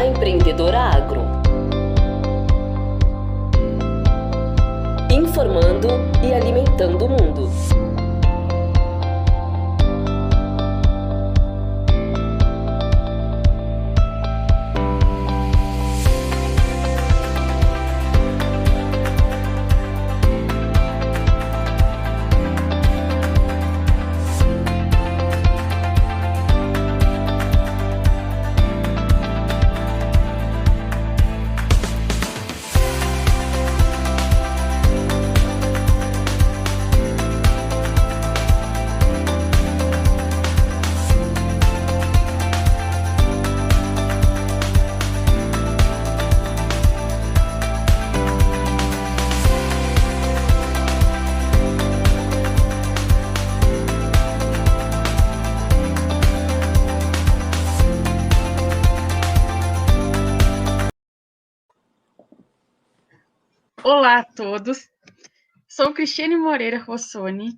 A Empreendedora Agro. Informando e alimentando o mundo. Olá a todos, sou Cristiane Moreira Rossoni,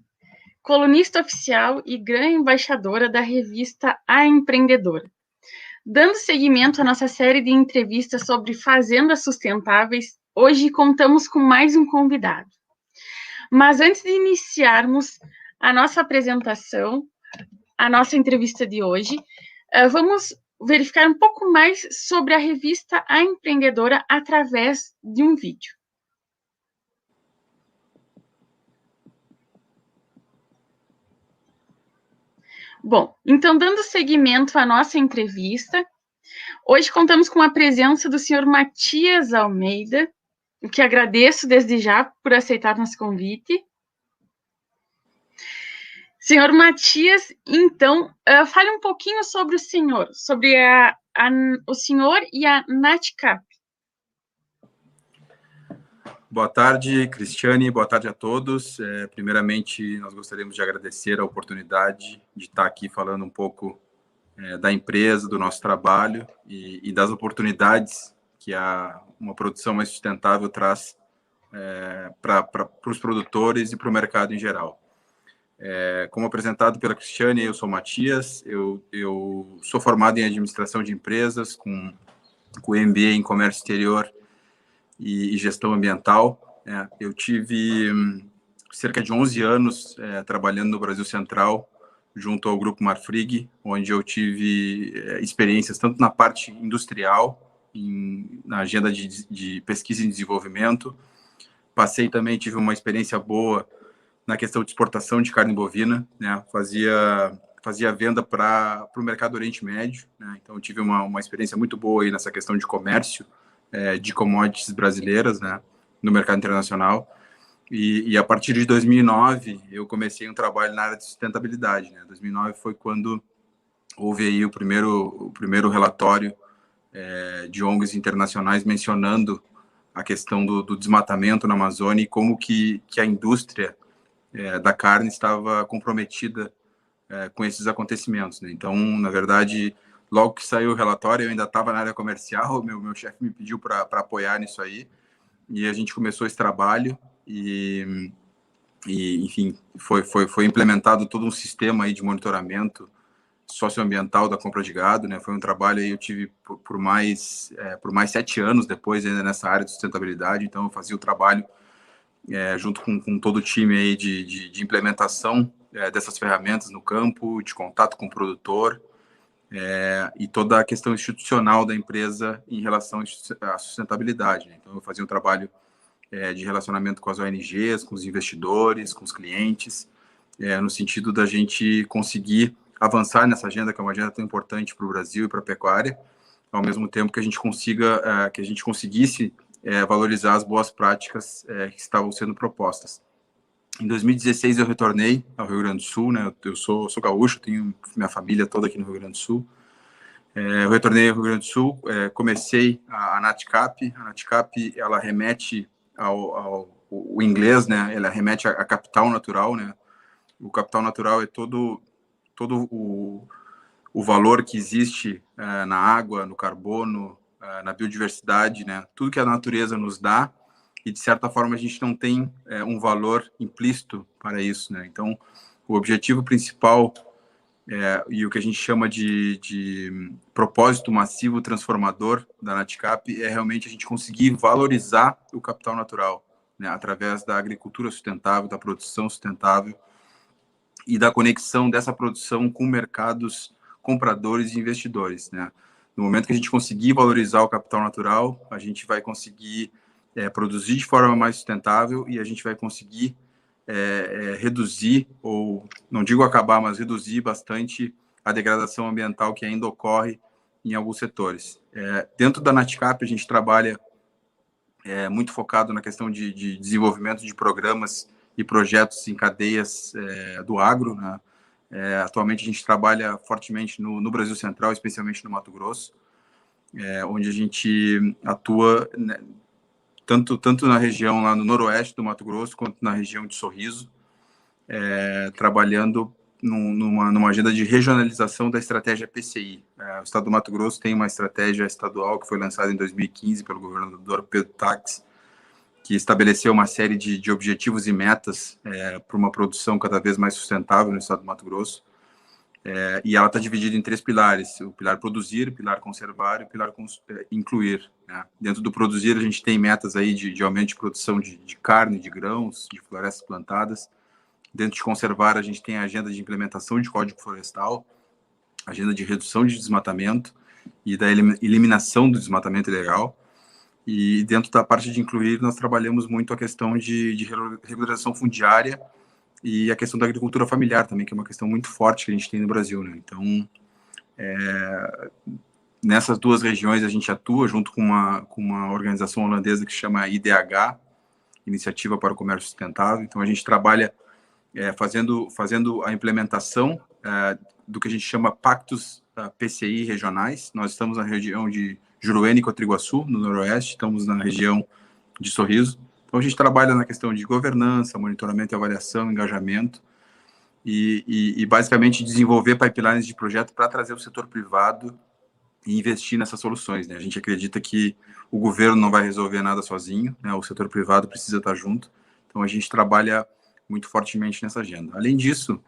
colunista oficial e grande embaixadora da revista A Empreendedora. Dando seguimento à nossa série de entrevistas sobre fazendas sustentáveis, hoje contamos com mais um convidado. Mas antes de iniciarmos a nossa apresentação, a nossa entrevista de hoje, vamos verificar um pouco mais sobre a revista A Empreendedora através de um vídeo. Bom, então, dando seguimento à nossa entrevista, hoje contamos com a presença do senhor Matias Almeida, o que agradeço desde já por aceitar nosso convite. Senhor Matias, então, fale um pouquinho sobre o senhor, sobre o senhor e a NATCAP. Boa tarde, Cristiane, boa tarde a todos. Primeiramente, nós gostaríamos de agradecer a oportunidade de estar aqui falando um pouco da empresa, do nosso trabalho e das oportunidades que uma produção mais sustentável traz para os produtores e para o mercado em geral. Como apresentado pela Cristiane, eu sou Matias, eu sou formado em administração de empresas, com MBA em comércio exterior e gestão ambiental. Eu tive cerca de 11 anos trabalhando no Brasil Central, junto ao Grupo Marfrig, onde eu tive experiências tanto na parte industrial, na agenda de pesquisa e desenvolvimento. Tive uma experiência boa na questão de exportação de carne bovina, né? Fazia venda para o mercado Oriente Médio, né? Então, eu tive uma experiência muito boa aí nessa questão de comércio, de commodities brasileiras, né, no mercado internacional. E a partir de 2009, eu comecei um trabalho na área de sustentabilidade, né? 2009 foi quando houve aí o primeiro relatório de ONGs internacionais mencionando a questão do desmatamento na Amazônia e como que a indústria da carne estava comprometida com esses acontecimentos, né? Então, na verdade, logo que saiu o relatório, eu ainda estava na área comercial, meu chefe me pediu para apoiar nisso aí, e a gente começou esse trabalho, e enfim, foi implementado todo um sistema aí de monitoramento socioambiental da compra de gado, né? Foi um trabalho aí, eu tive por mais 7 anos depois, ainda nessa área de sustentabilidade, então eu fazia o trabalho junto com todo o time aí de implementação dessas ferramentas no campo, de contato com o produtor, e toda a questão institucional da empresa em relação à sustentabilidade, né? Então, eu fazia um trabalho de relacionamento com as ONGs, com os investidores, com os clientes, no sentido da gente conseguir avançar nessa agenda, que é uma agenda tão importante para o Brasil e para a pecuária, ao mesmo tempo que a gente conseguisse valorizar as boas práticas que estavam sendo propostas. Em 2016, eu retornei ao Rio Grande do Sul, né? Eu sou gaúcho, tenho minha família toda aqui no Rio Grande do Sul. Eu retornei ao Rio Grande do Sul, comecei a NATCAP. A NATCAP, ela remete o inglês, né? Ela remete a capital natural, né? O capital natural é todo o valor que existe na água, no carbono, na biodiversidade, né? Tudo que a natureza nos dá, e de certa forma a gente não tem um valor implícito para isso, né? Então, o objetivo principal e o que a gente chama de propósito massivo transformador da Natcap é realmente a gente conseguir valorizar o capital natural, né, através da agricultura sustentável, da produção sustentável e da conexão dessa produção com mercados compradores e investidores, né? No momento que a gente conseguir valorizar o capital natural, a gente vai conseguir produzir de forma mais sustentável e a gente vai conseguir reduzir, ou não digo acabar, mas reduzir bastante a degradação ambiental que ainda ocorre em alguns setores. Dentro da Natcap, a gente trabalha muito focado na questão de desenvolvimento de programas e projetos em cadeias do agro, né? Atualmente a gente trabalha fortemente no Brasil Central, especialmente no Mato Grosso, onde a gente atua, né, tanto na região lá no noroeste do Mato Grosso, quanto na região de Sorriso, trabalhando numa agenda de regionalização da estratégia PCI. O Estado do Mato Grosso tem uma estratégia estadual que foi lançada em 2015 pelo governador Pedro Taques, que estabeleceu uma série de objetivos e metas para uma produção cada vez mais sustentável no Estado do Mato Grosso. E ela está dividida em 3 pilares: o pilar produzir, o pilar conservar e o pilar incluir, né? Dentro do produzir, a gente tem metas aí de aumento de produção de carne, de grãos, de florestas plantadas. Dentro de conservar, a gente tem a agenda de implementação de código florestal, agenda de redução de desmatamento e da eliminação do desmatamento ilegal. E dentro da parte de incluir, nós trabalhamos muito a questão de regularização fundiária e a questão da agricultura familiar também, que é uma questão muito forte que a gente tem no Brasil, né? Então, nessas 2 regiões a gente atua junto com uma organização holandesa que chama IDH, Iniciativa para o Comércio Sustentável. Então, a gente trabalha fazendo a implementação do que a gente chama pactos PCI regionais. Nós estamos na região de Juruena e Cotriguaçu, no noroeste, estamos na região de Sorriso. Então, a gente trabalha na questão de governança, monitoramento e avaliação, engajamento, e basicamente desenvolver pipelines de projeto para trazer o setor privado e investir nessas soluções, né? A gente acredita que o governo não vai resolver nada sozinho, né? O setor privado precisa estar junto. Então, a gente trabalha muito fortemente nessa agenda. Além disso,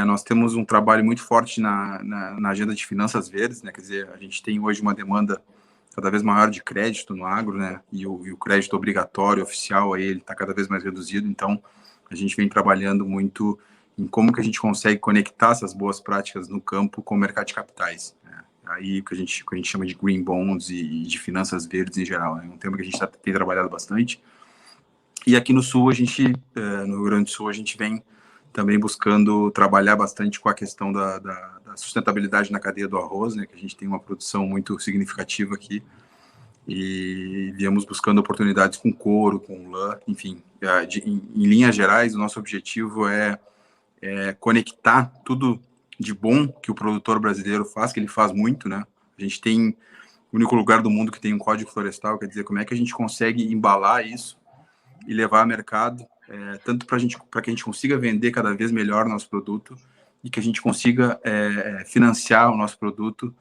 nós temos um trabalho muito forte na agenda de finanças verdes, né? Quer dizer, a gente tem hoje uma demanda cada vez maior de crédito no agro, né? E o crédito obrigatório, oficial, aí ele está cada vez mais reduzido. Então, a gente vem trabalhando muito em como que a gente consegue conectar essas boas práticas no campo com o mercado de capitais, né? Aí o que a gente chama de green bonds e de finanças verdes em geral, né? Um tema que a gente tem trabalhado bastante. E aqui no Sul, no Rio Grande do Sul, a gente vem também buscando trabalhar bastante com a questão da sustentabilidade na cadeia do arroz, né? Que a gente tem uma produção muito significativa aqui. E viemos buscando oportunidades com couro, com lã, enfim. Em linhas gerais, o nosso objetivo é conectar tudo de bom que o produtor brasileiro faz, que ele faz muito, né? A gente tem o único lugar do mundo que tem um código florestal, quer dizer, como é que a gente consegue embalar isso e levar ao mercado, tanto para que a gente consiga vender cada vez melhor o nosso produto e que a gente consiga financiar o nosso produto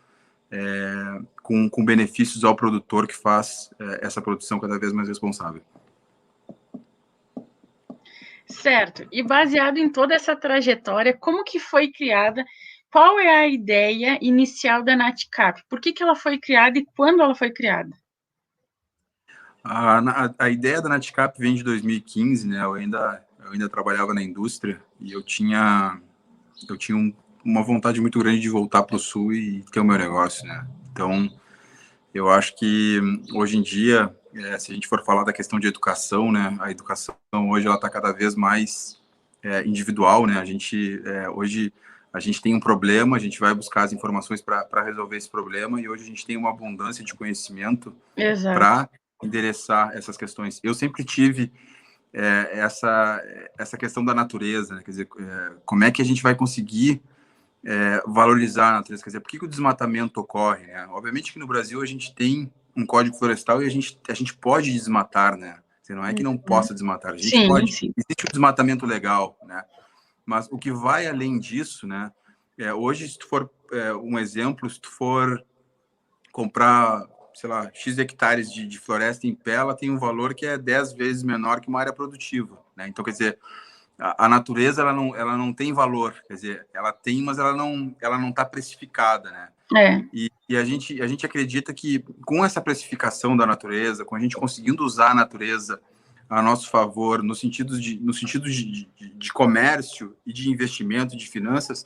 com benefícios ao produtor que faz essa produção cada vez mais responsável. Certo. E baseado em toda essa trajetória, como que foi criada? Qual é a ideia inicial da Natcap? Por que ela foi criada e quando ela foi criada? A ideia da Natcap vem de 2015, né? Eu ainda trabalhava na indústria e eu tinha uma vontade muito grande de voltar para o Sul e ter o meu negócio, né? Então, eu acho que hoje em dia, se a gente for falar da questão de educação, né? A educação hoje ela está cada vez mais individual, né? Hoje a gente tem um problema, a gente vai buscar as informações para resolver esse problema e hoje a gente tem uma abundância de conhecimento para endereçar essas questões. Eu sempre tive essa questão da natureza, né? Quer dizer, como é que a gente vai conseguir valorizar a natureza? Quer dizer, por que o desmatamento ocorre, né? Obviamente que no Brasil a gente tem um código florestal e a gente pode desmatar, né? Não é que não possa desmatar, a gente pode. Sim. Existe um desmatamento legal, né? Mas o que vai além disso, né? Hoje, se tu for um exemplo, se tu for comprar, sei lá, X hectares de floresta em pé, ela tem um valor que é 10 vezes menor que uma área produtiva, né? Então, quer dizer, a natureza ela não tem valor, quer dizer, ela tem, mas ela não está precificada, né? E a gente acredita que com essa precificação da natureza, com a gente conseguindo usar a natureza a nosso favor, no sentido de comércio e de investimento, de finanças,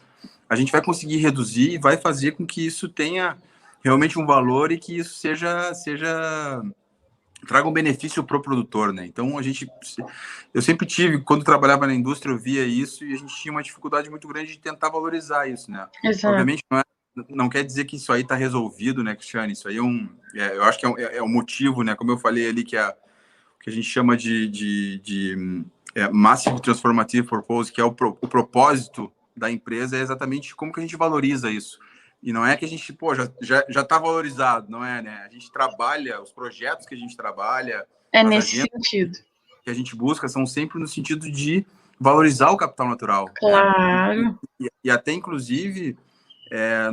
a gente vai conseguir reduzir e vai fazer com que isso tenha realmente um valor e que isso traga um benefício para o produtor, né? Então, eu sempre tive, quando trabalhava na indústria, eu via isso e a gente tinha uma dificuldade muito grande de tentar valorizar isso, né? Exato. Obviamente, não quer dizer que isso aí está resolvido, né, Cristiane? Isso aí eu acho que é um motivo, né? Como eu falei ali, que a gente chama de Massive Transformative Purpose, que é o propósito da empresa, é exatamente como que a gente valoriza isso. E não é que a gente, já está valorizado, não é, né? A gente trabalha, os projetos que a gente trabalha... nesse sentido. Que a gente busca são sempre no sentido de valorizar o capital natural. Claro. Né? E até, inclusive,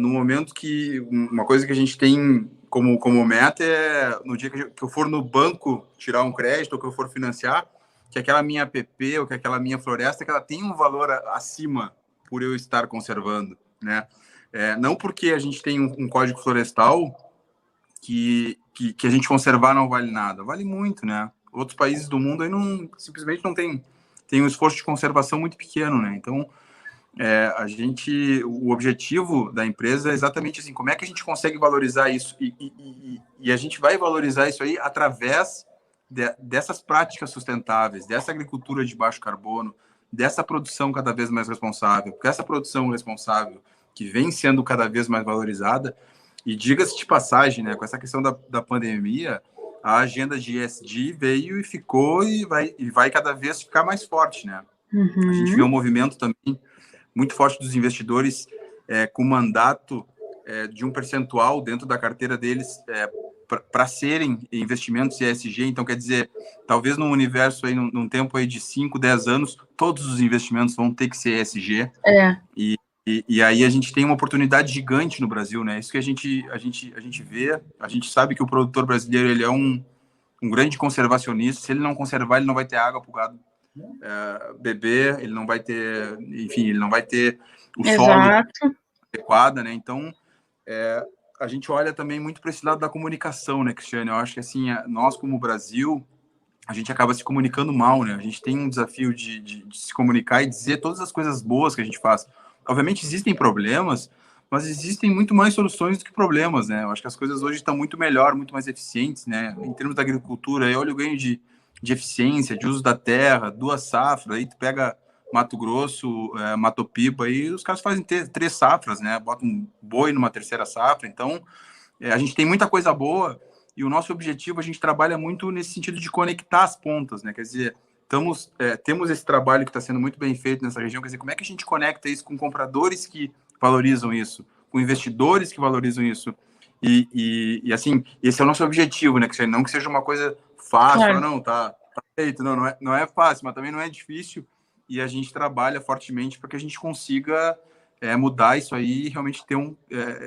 no momento que... Uma coisa que a gente tem como meta é, no dia que eu for no banco tirar um crédito ou que eu for financiar, que aquela minha app ou que aquela minha floresta, que ela tenha um valor acima por eu estar conservando, né? Não porque a gente tem um código florestal que a gente conservar não vale nada. Vale muito, né? Outros países do mundo aí simplesmente não tem um esforço de conservação muito pequeno, né? Então, o objetivo da empresa é exatamente assim, como é que a gente consegue valorizar isso? E a gente vai valorizar isso aí através dessas práticas sustentáveis, dessa agricultura de baixo carbono, dessa produção cada vez mais responsável, porque essa produção responsável que vem sendo cada vez mais valorizada, e diga-se de passagem, né, com essa questão da pandemia, a agenda de ESG veio e ficou e vai cada vez ficar mais forte, né? Uhum. A gente vê um movimento também muito forte dos investidores com mandato de um percentual dentro da carteira deles para serem investimentos ESG. Então, quer dizer, talvez num universo aí, num tempo aí de 5, 10 anos, todos os investimentos vão ter que ser ESG. E aí a gente tem uma oportunidade gigante no Brasil, né? Isso que a gente vê, a gente sabe que o produtor brasileiro ele é um grande conservacionista. Se ele não conservar, ele não vai ter água para o gado beber, ele não vai ter, enfim, ele não vai ter o solo adequado, né? Então, a gente olha também muito para esse lado da comunicação, né, Cristiane? Eu acho que assim, nós como Brasil, a gente acaba se comunicando mal, né? A gente tem um desafio de se comunicar e dizer todas as coisas boas que a gente faz. Obviamente existem problemas, mas existem muito mais soluções do que problemas, né? Eu acho que as coisas hoje estão muito melhor, muito mais eficientes, né? Em termos da agricultura, eu olho o ganho de eficiência, de uso da terra, 2 safras, aí tu pega Mato Grosso, Mato Piba, aí os caras fazem 3 safras, né? Botam um boi numa 3ª safra, então a gente tem muita coisa boa e o nosso objetivo, a gente trabalha muito nesse sentido de conectar as pontas, né? Quer dizer, temos esse trabalho que está sendo muito bem feito nessa região, quer dizer, como é que a gente conecta isso com compradores que valorizam isso, com investidores que valorizam isso, e assim, esse é o nosso objetivo, né? Que não que seja uma coisa fácil, claro. Não, tá feito, não é fácil, mas também não é difícil, e a gente trabalha fortemente para que a gente consiga mudar isso aí e realmente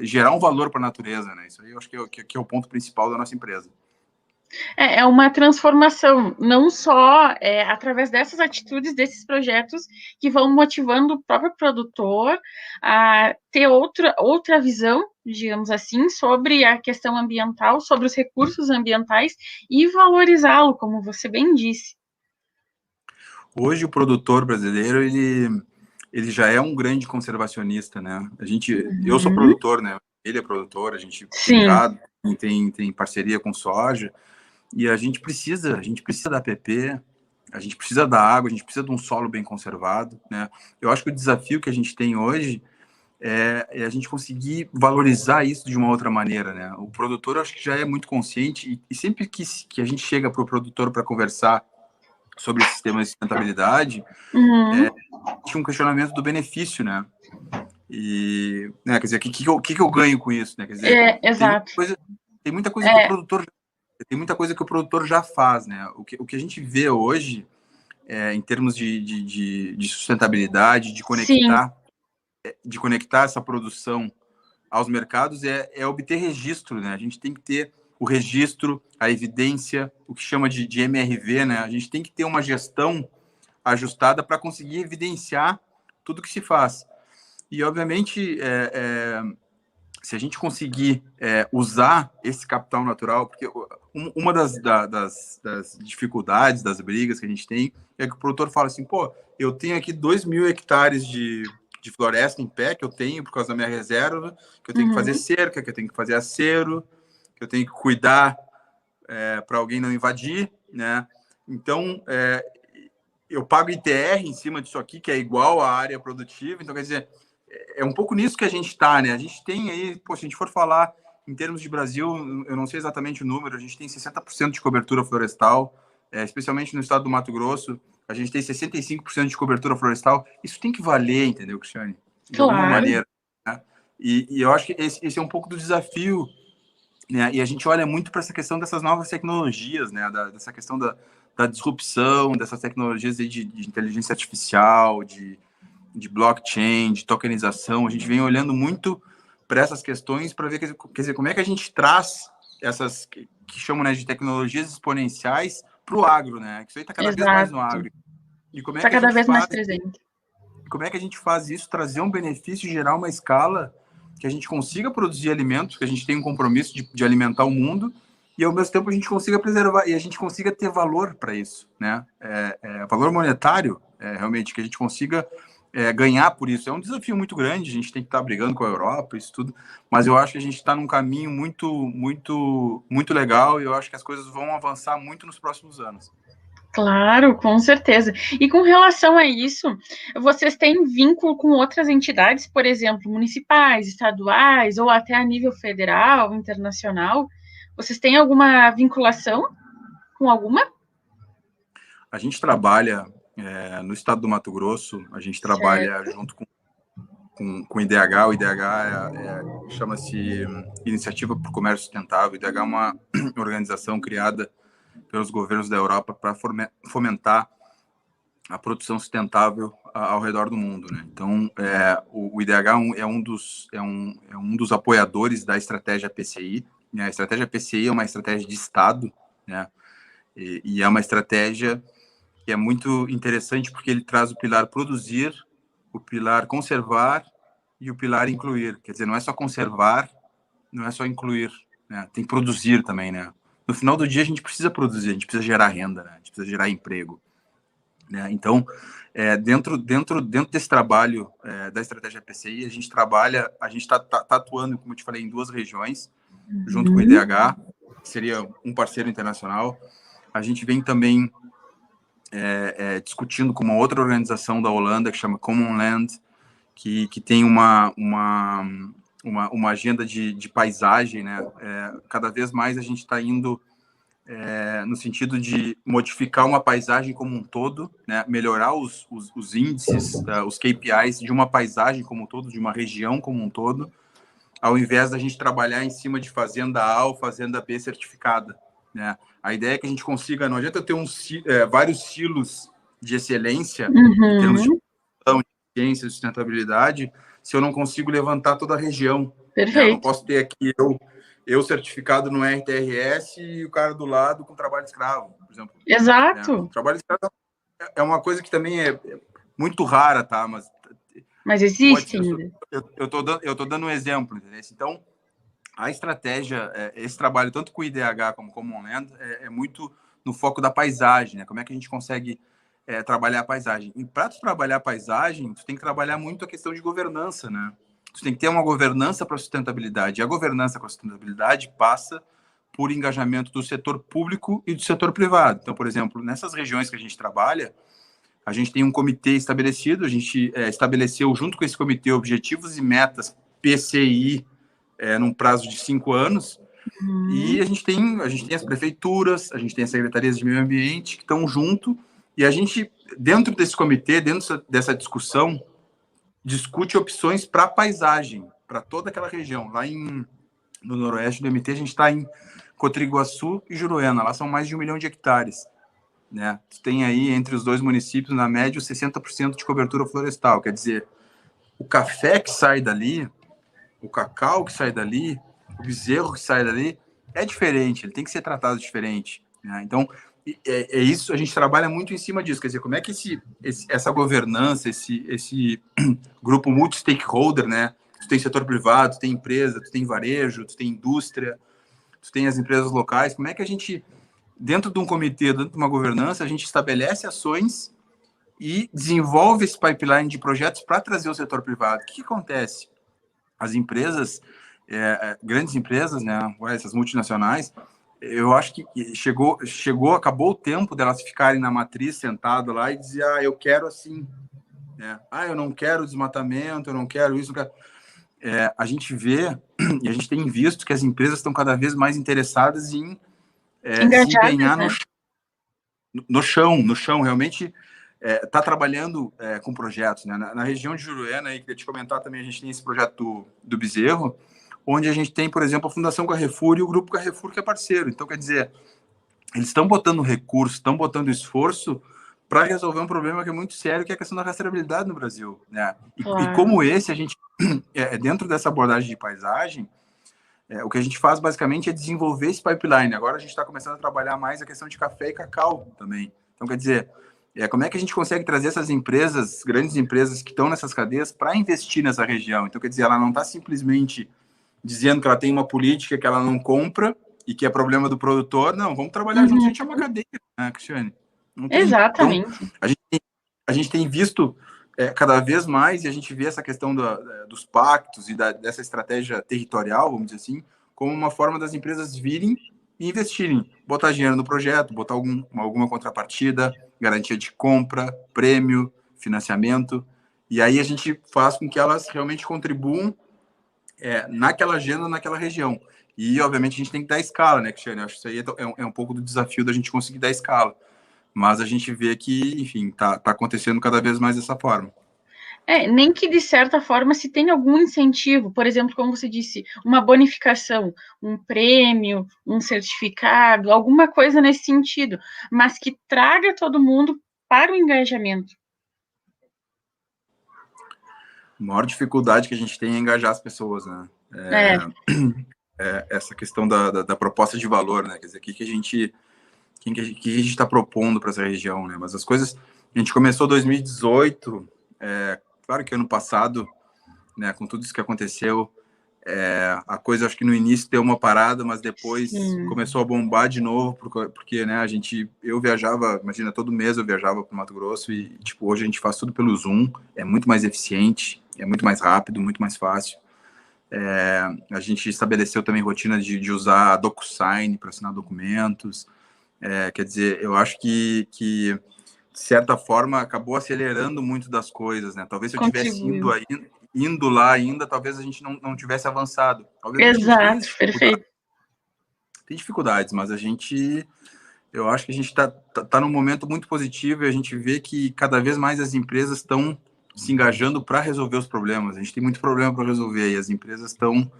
gerar um valor para a natureza, né? Isso aí eu acho que é o ponto principal da nossa empresa. É uma transformação, não só através dessas atitudes, desses projetos que vão motivando o próprio produtor a ter outra visão, digamos assim, sobre a questão ambiental, sobre os recursos ambientais e valorizá-lo, como você bem disse. Hoje o produtor brasileiro, ele já é um grande conservacionista, né? Eu sou produtor, né? Ele é produtor, a gente tem gado, tem parceria com soja, e a gente precisa da APP, a gente precisa da água, a gente precisa de um solo bem conservado, né? Eu acho que o desafio que a gente tem hoje é a gente conseguir valorizar isso de uma outra maneira, né? O produtor, eu acho que já é muito consciente, e sempre que a gente chega para o produtor para conversar sobre esse sistema de sustentabilidade, tinha um questionamento do benefício, né? E, né, quer dizer, o que eu ganho com isso, né? Quer dizer, exato. Tem muita coisa que o produtor tem muita coisa que o produtor já faz, né? O que a gente vê hoje, em termos de sustentabilidade, de conectar essa produção aos mercados, é obter registro, né? A gente tem que ter o registro, a evidência, o que chama de MRV, né? A gente tem que ter uma gestão ajustada para conseguir evidenciar tudo que se faz. E, obviamente, se a gente conseguir usar esse capital natural, porque uma das dificuldades, das brigas que a gente tem, é que o produtor fala assim, pô, eu tenho aqui 2.000 hectares de floresta em pé, que eu tenho por causa da minha reserva, que eu tenho que fazer cerca, que eu tenho que fazer acero, que eu tenho que cuidar para alguém não invadir, né? Então, eu pago ITR em cima disso aqui, que é igual à área produtiva, então, quer dizer, é um pouco nisso que a gente está, né? A gente tem aí, pô, se a gente for falar em termos de Brasil, eu não sei exatamente o número, a gente tem 60% de cobertura florestal, especialmente no estado do Mato Grosso, a gente tem 65% de cobertura florestal. Isso tem que valer, entendeu, Cristiane? De alguma maneira. Né? E eu acho que esse é um pouco do desafio, né? E a gente olha muito para essa questão dessas novas tecnologias, né? Dessa questão da disrupção, dessas tecnologias de inteligência artificial, de blockchain, de tokenização. A gente vem olhando muito para essas questões para ver, quer dizer, como é que a gente traz essas que chamam, né, de tecnologias exponenciais para o agro, né? Que isso aí está cada vez mais no agro. E como é que cada vez mais presente. Como é que a gente faz isso, trazer um benefício, gerar uma escala que a gente consiga produzir alimentos, que a gente tem um compromisso de alimentar o mundo e, ao mesmo tempo, a gente consiga preservar e a gente consiga ter valor para isso, né? Valor monetário, realmente, que a gente consiga ganhar por isso. É um desafio muito grande, a gente tem que estar brigando com a Europa, isso tudo, mas eu acho que a gente está num caminho muito, muito, muito legal e eu acho que as coisas vão avançar muito nos próximos anos. Claro, com certeza. E com relação a isso, vocês têm vínculo com outras entidades, por exemplo, municipais, estaduais, ou até a nível federal, internacional? Vocês têm alguma vinculação com alguma? A gente trabalha no estado do Mato Grosso, a gente trabalha junto com o IDH. O IDH chama-se Iniciativa para o Comércio Sustentável. O IDH é uma organização criada pelos governos da Europa para fomentar a produção sustentável ao redor do mundo, né? Então, o IDH é um dos apoiadores da estratégia PCI. Né? A estratégia PCI é uma estratégia de Estado, né? E é uma estratégia que é muito interessante porque ele traz o pilar produzir, o pilar conservar e o pilar incluir. Quer dizer, não é só conservar, não é só incluir, né? Tem que produzir também, né? No final do dia, a gente precisa produzir, a gente precisa gerar renda, né? A gente precisa gerar emprego. Né? Então, dentro desse trabalho da estratégia PCI, a gente está atuando, como eu te falei, em 2 regiões, junto com o IDH, que seria um parceiro internacional. A gente vem também discutindo com uma outra organização da Holanda, que chama Common Land, que tem uma agenda de paisagem, né? Cada vez mais a gente está indo no sentido de modificar uma paisagem como um todo, né? Melhorar os índices, os KPIs de uma paisagem como um todo, de uma região como um todo, ao invés da gente trabalhar em cima de fazenda A ou fazenda B certificada. Né? A ideia é que a gente consiga, não adianta ter vários silos de excelência em termos de ciência e sustentabilidade, se eu não consigo levantar toda a região. Perfeito. Né? Eu não posso ter aqui eu certificado no RTRS e o cara do lado com trabalho escravo, por exemplo. Exato. Né? Trabalho escravo é uma coisa que também é muito rara, tá? Mas existe ainda. Eu tô dando um exemplo, entendeu? Então, a estratégia, esse trabalho, tanto com o IDH como com o Common Land, é muito no foco da paisagem, né? Como é que a gente consegue trabalhar a paisagem? E para trabalhar a paisagem, tu tem que trabalhar muito a questão de governança, né? Tu tem que ter uma governança para a sustentabilidade. E a governança com a sustentabilidade passa por engajamento do setor público e do setor privado. Então, por exemplo, nessas regiões que a gente trabalha, a gente tem um comitê estabelecido, a gente estabeleceu junto com esse comitê objetivos e metas PCI num prazo de 5 anos, e a gente tem as prefeituras, a gente tem as secretarias de meio ambiente que estão junto, e a gente, dentro desse comitê, dentro dessa discussão, discute opções para a paisagem, para toda aquela região. Lá no noroeste do MT, a gente está em Cotriguaçu e Juruena, lá são mais de 1 milhão de hectares. Né? Tem aí, entre os 2 municípios, na média, 60% de cobertura florestal. Quer dizer, o café que sai dali, o cacau que sai dali, o bezerro que sai dali, é diferente, ele tem que ser tratado diferente. Né? Então, é isso, a gente trabalha muito em cima disso, quer dizer, como é que essa governança, esse grupo multi-stakeholder, né? Tu tem setor privado, tu tem empresa, tu tem varejo, tu tem indústria, tu tem as empresas locais, como é que a gente, dentro de um comitê, dentro de uma governança, a gente estabelece ações e desenvolve esse pipeline de projetos para trazer o setor privado? O que acontece? As empresas, grandes empresas, né, essas multinacionais, eu acho que acabou o tempo delas ficarem na matriz, sentado lá e dizer, eu quero assim, né? Eu não quero desmatamento, eu não quero isso, não quero... a gente vê e a gente tem visto que as empresas estão cada vez mais interessadas em se empenhar né? no chão, realmente está trabalhando com projetos, né? Na região de Juruena, e queria te comentar também, a gente tem esse projeto do Bezerro, onde a gente tem, por exemplo, a Fundação Carrefour e o Grupo Carrefour, que é parceiro. Então, quer dizer, eles estão botando recurso, estão botando esforço para resolver um problema que é muito sério, que é a questão da rastreabilidade no Brasil, né? Claro. E como esse, a gente, dentro dessa abordagem de paisagem, o que a gente faz basicamente é desenvolver esse pipeline. Agora a gente está começando a trabalhar mais a questão de café e cacau também. Então, quer dizer, como é que a gente consegue trazer essas empresas, grandes empresas que estão nessas cadeias, para investir nessa região? Então, quer dizer, ela não está simplesmente dizendo que ela tem uma política que ela não compra e que é problema do produtor. Não, vamos trabalhar junto. A gente é uma cadeia, né, Cristiane? Exatamente. Então, a gente tem visto cada vez mais, e a gente vê essa questão dos pactos e dessa estratégia territorial, vamos dizer assim, como uma forma das empresas virem e investirem, botar dinheiro no projeto, botar alguma contrapartida, garantia de compra, prêmio, financiamento, e aí a gente faz com que elas realmente contribuam naquela agenda, naquela região. E, obviamente, a gente tem que dar escala, né, Cristiane? Eu acho que isso aí é um pouco do desafio da gente conseguir dar escala. Mas a gente vê que, enfim, tá acontecendo cada vez mais dessa forma. Nem que, de certa forma, se tenha algum incentivo, por exemplo, como você disse, uma bonificação, um prêmio, um certificado, alguma coisa nesse sentido, mas que traga todo mundo para o engajamento. A maior dificuldade que a gente tem é engajar as pessoas, né? Essa questão da proposta de valor, né? Quer dizer, o que a gente está propondo para essa região, né? Mas as coisas... A gente começou 2018, claro que ano passado, né, com tudo isso que aconteceu, a coisa, acho que no início deu uma parada, mas depois começou a bombar de novo, porque né, eu viajava, imagina, todo mês eu viajava para o Mato Grosso e, tipo, hoje a gente faz tudo pelo Zoom, é muito mais eficiente, é muito mais rápido, muito mais fácil. A gente estabeleceu também rotina de usar a DocuSign para assinar documentos. Quer dizer, eu acho que de certa forma acabou acelerando muito das coisas, né? Talvez se eu tivesse indo lá ainda, talvez a gente não tivesse avançado. Obviamente, exato, perfeito. Tem dificuldades, mas eu acho que a gente tá num momento muito positivo e a gente vê que cada vez mais as empresas estão se engajando para resolver os problemas. A gente tem muito problema para resolver e as empresas estão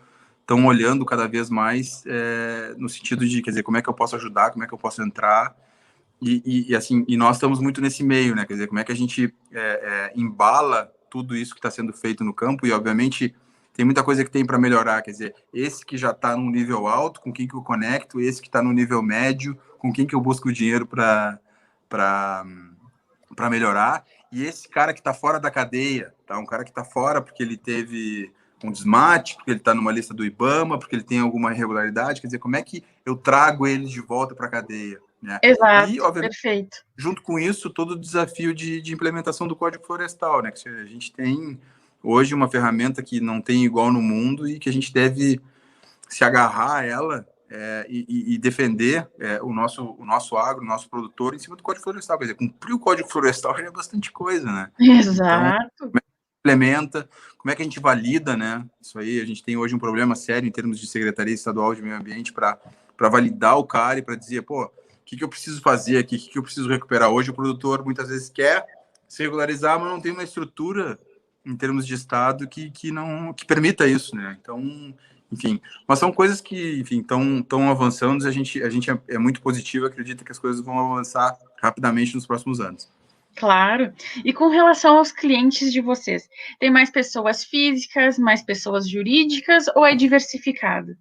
olhando cada vez mais no sentido de, quer dizer, como é que eu posso ajudar, como é que eu posso entrar, e nós estamos muito nesse meio, né? Quer dizer, como é que a gente embala tudo isso que está sendo feito no campo, e obviamente tem muita coisa que tem para melhorar, quer dizer, esse que já está num nível alto, com quem que eu conecto, esse que está no nível médio, com quem que eu busco o dinheiro para melhorar, e esse cara que está fora da cadeia, tá? Um cara que está fora porque ele teve um desmate, porque ele está numa lista do IBAMA, porque ele tem alguma irregularidade, quer dizer, como é que eu trago eles de volta para a cadeia? Né? Exato, e, obviamente, perfeito. Junto com isso, todo o desafio de implementação do Código Florestal, né? Que a gente tem hoje uma ferramenta que não tem igual no mundo e que a gente deve se agarrar a ela e defender o nosso agro, o nosso produtor em cima do Código Florestal. Quer dizer, cumprir o Código Florestal já é bastante coisa, né? Exato. Então, como é que implementa, como é que a gente valida, né? Isso aí, a gente tem hoje um problema sério em termos de Secretaria Estadual de Meio Ambiente para validar o cara e para dizer, pô, o que eu preciso fazer aqui, o que eu preciso recuperar. Hoje o produtor muitas vezes quer se regularizar, mas não tem uma estrutura em termos de Estado que permita isso, né? Então, enfim, mas são coisas que, enfim, estão avançando, a gente é muito positivo, acredita que as coisas vão avançar rapidamente nos próximos anos. Claro. E com relação aos clientes de vocês, tem mais pessoas físicas, mais pessoas jurídicas ou é diversificado?